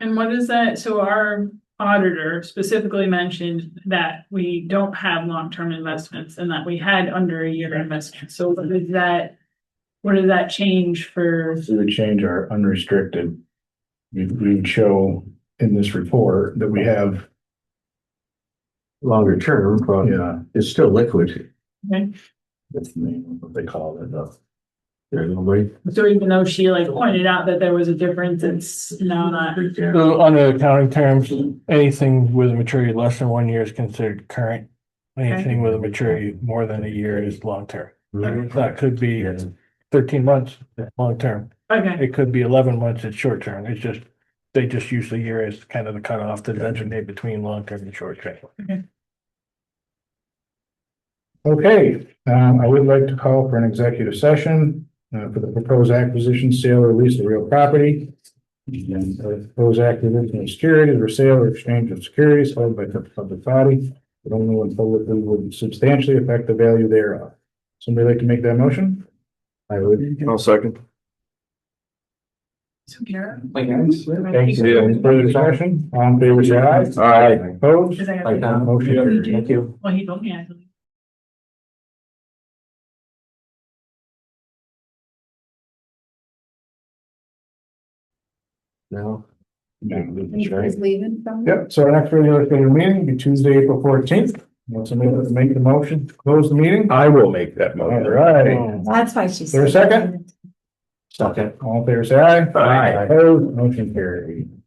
And what is that? So our auditor specifically mentioned that we don't have long-term investments and that we had under a year investment. So what does that change for? We would change our unrestricted. We would show in this report that we have, Longer term, but yeah, it's still liquid. Okay. that's the name of what they call it. There's nobody. So even though she like pointed out that there was a difference, it's now not. So under accounting terms, anything with a maturity less than 1 year is considered current. Anything with a maturity more than a year is long-term. That could be 13 months, long-term. Okay, It could be 11 months, it's short-term. It's just, they just use the year as kind of the cutoff to designate between long-term and short-term. Okay, I would like to call for an executive session, for the proposed acquisition, sale, or lease of real property. And proposed acquisition of securities or sale or exchange of securities held by the public body, but only when publicly would substantially affect the value thereof. Somebody like to make that motion? I would. I'll second. so Kara. Thanks. Any further discussion? All in favor, say aye. Aye. Opposed? Because I have Like to- that. Motion carried. Thank you. Well, he told me I had to leave. No. He's leaving from. Yep, so our next regular meeting will be Tuesday, April 14th. Want somebody to make the motion, to close the meeting? I will make that All motion. right. That's why she Is there a said. second? Second. All in favor, say aye. Aye. Opposed? Motion carried.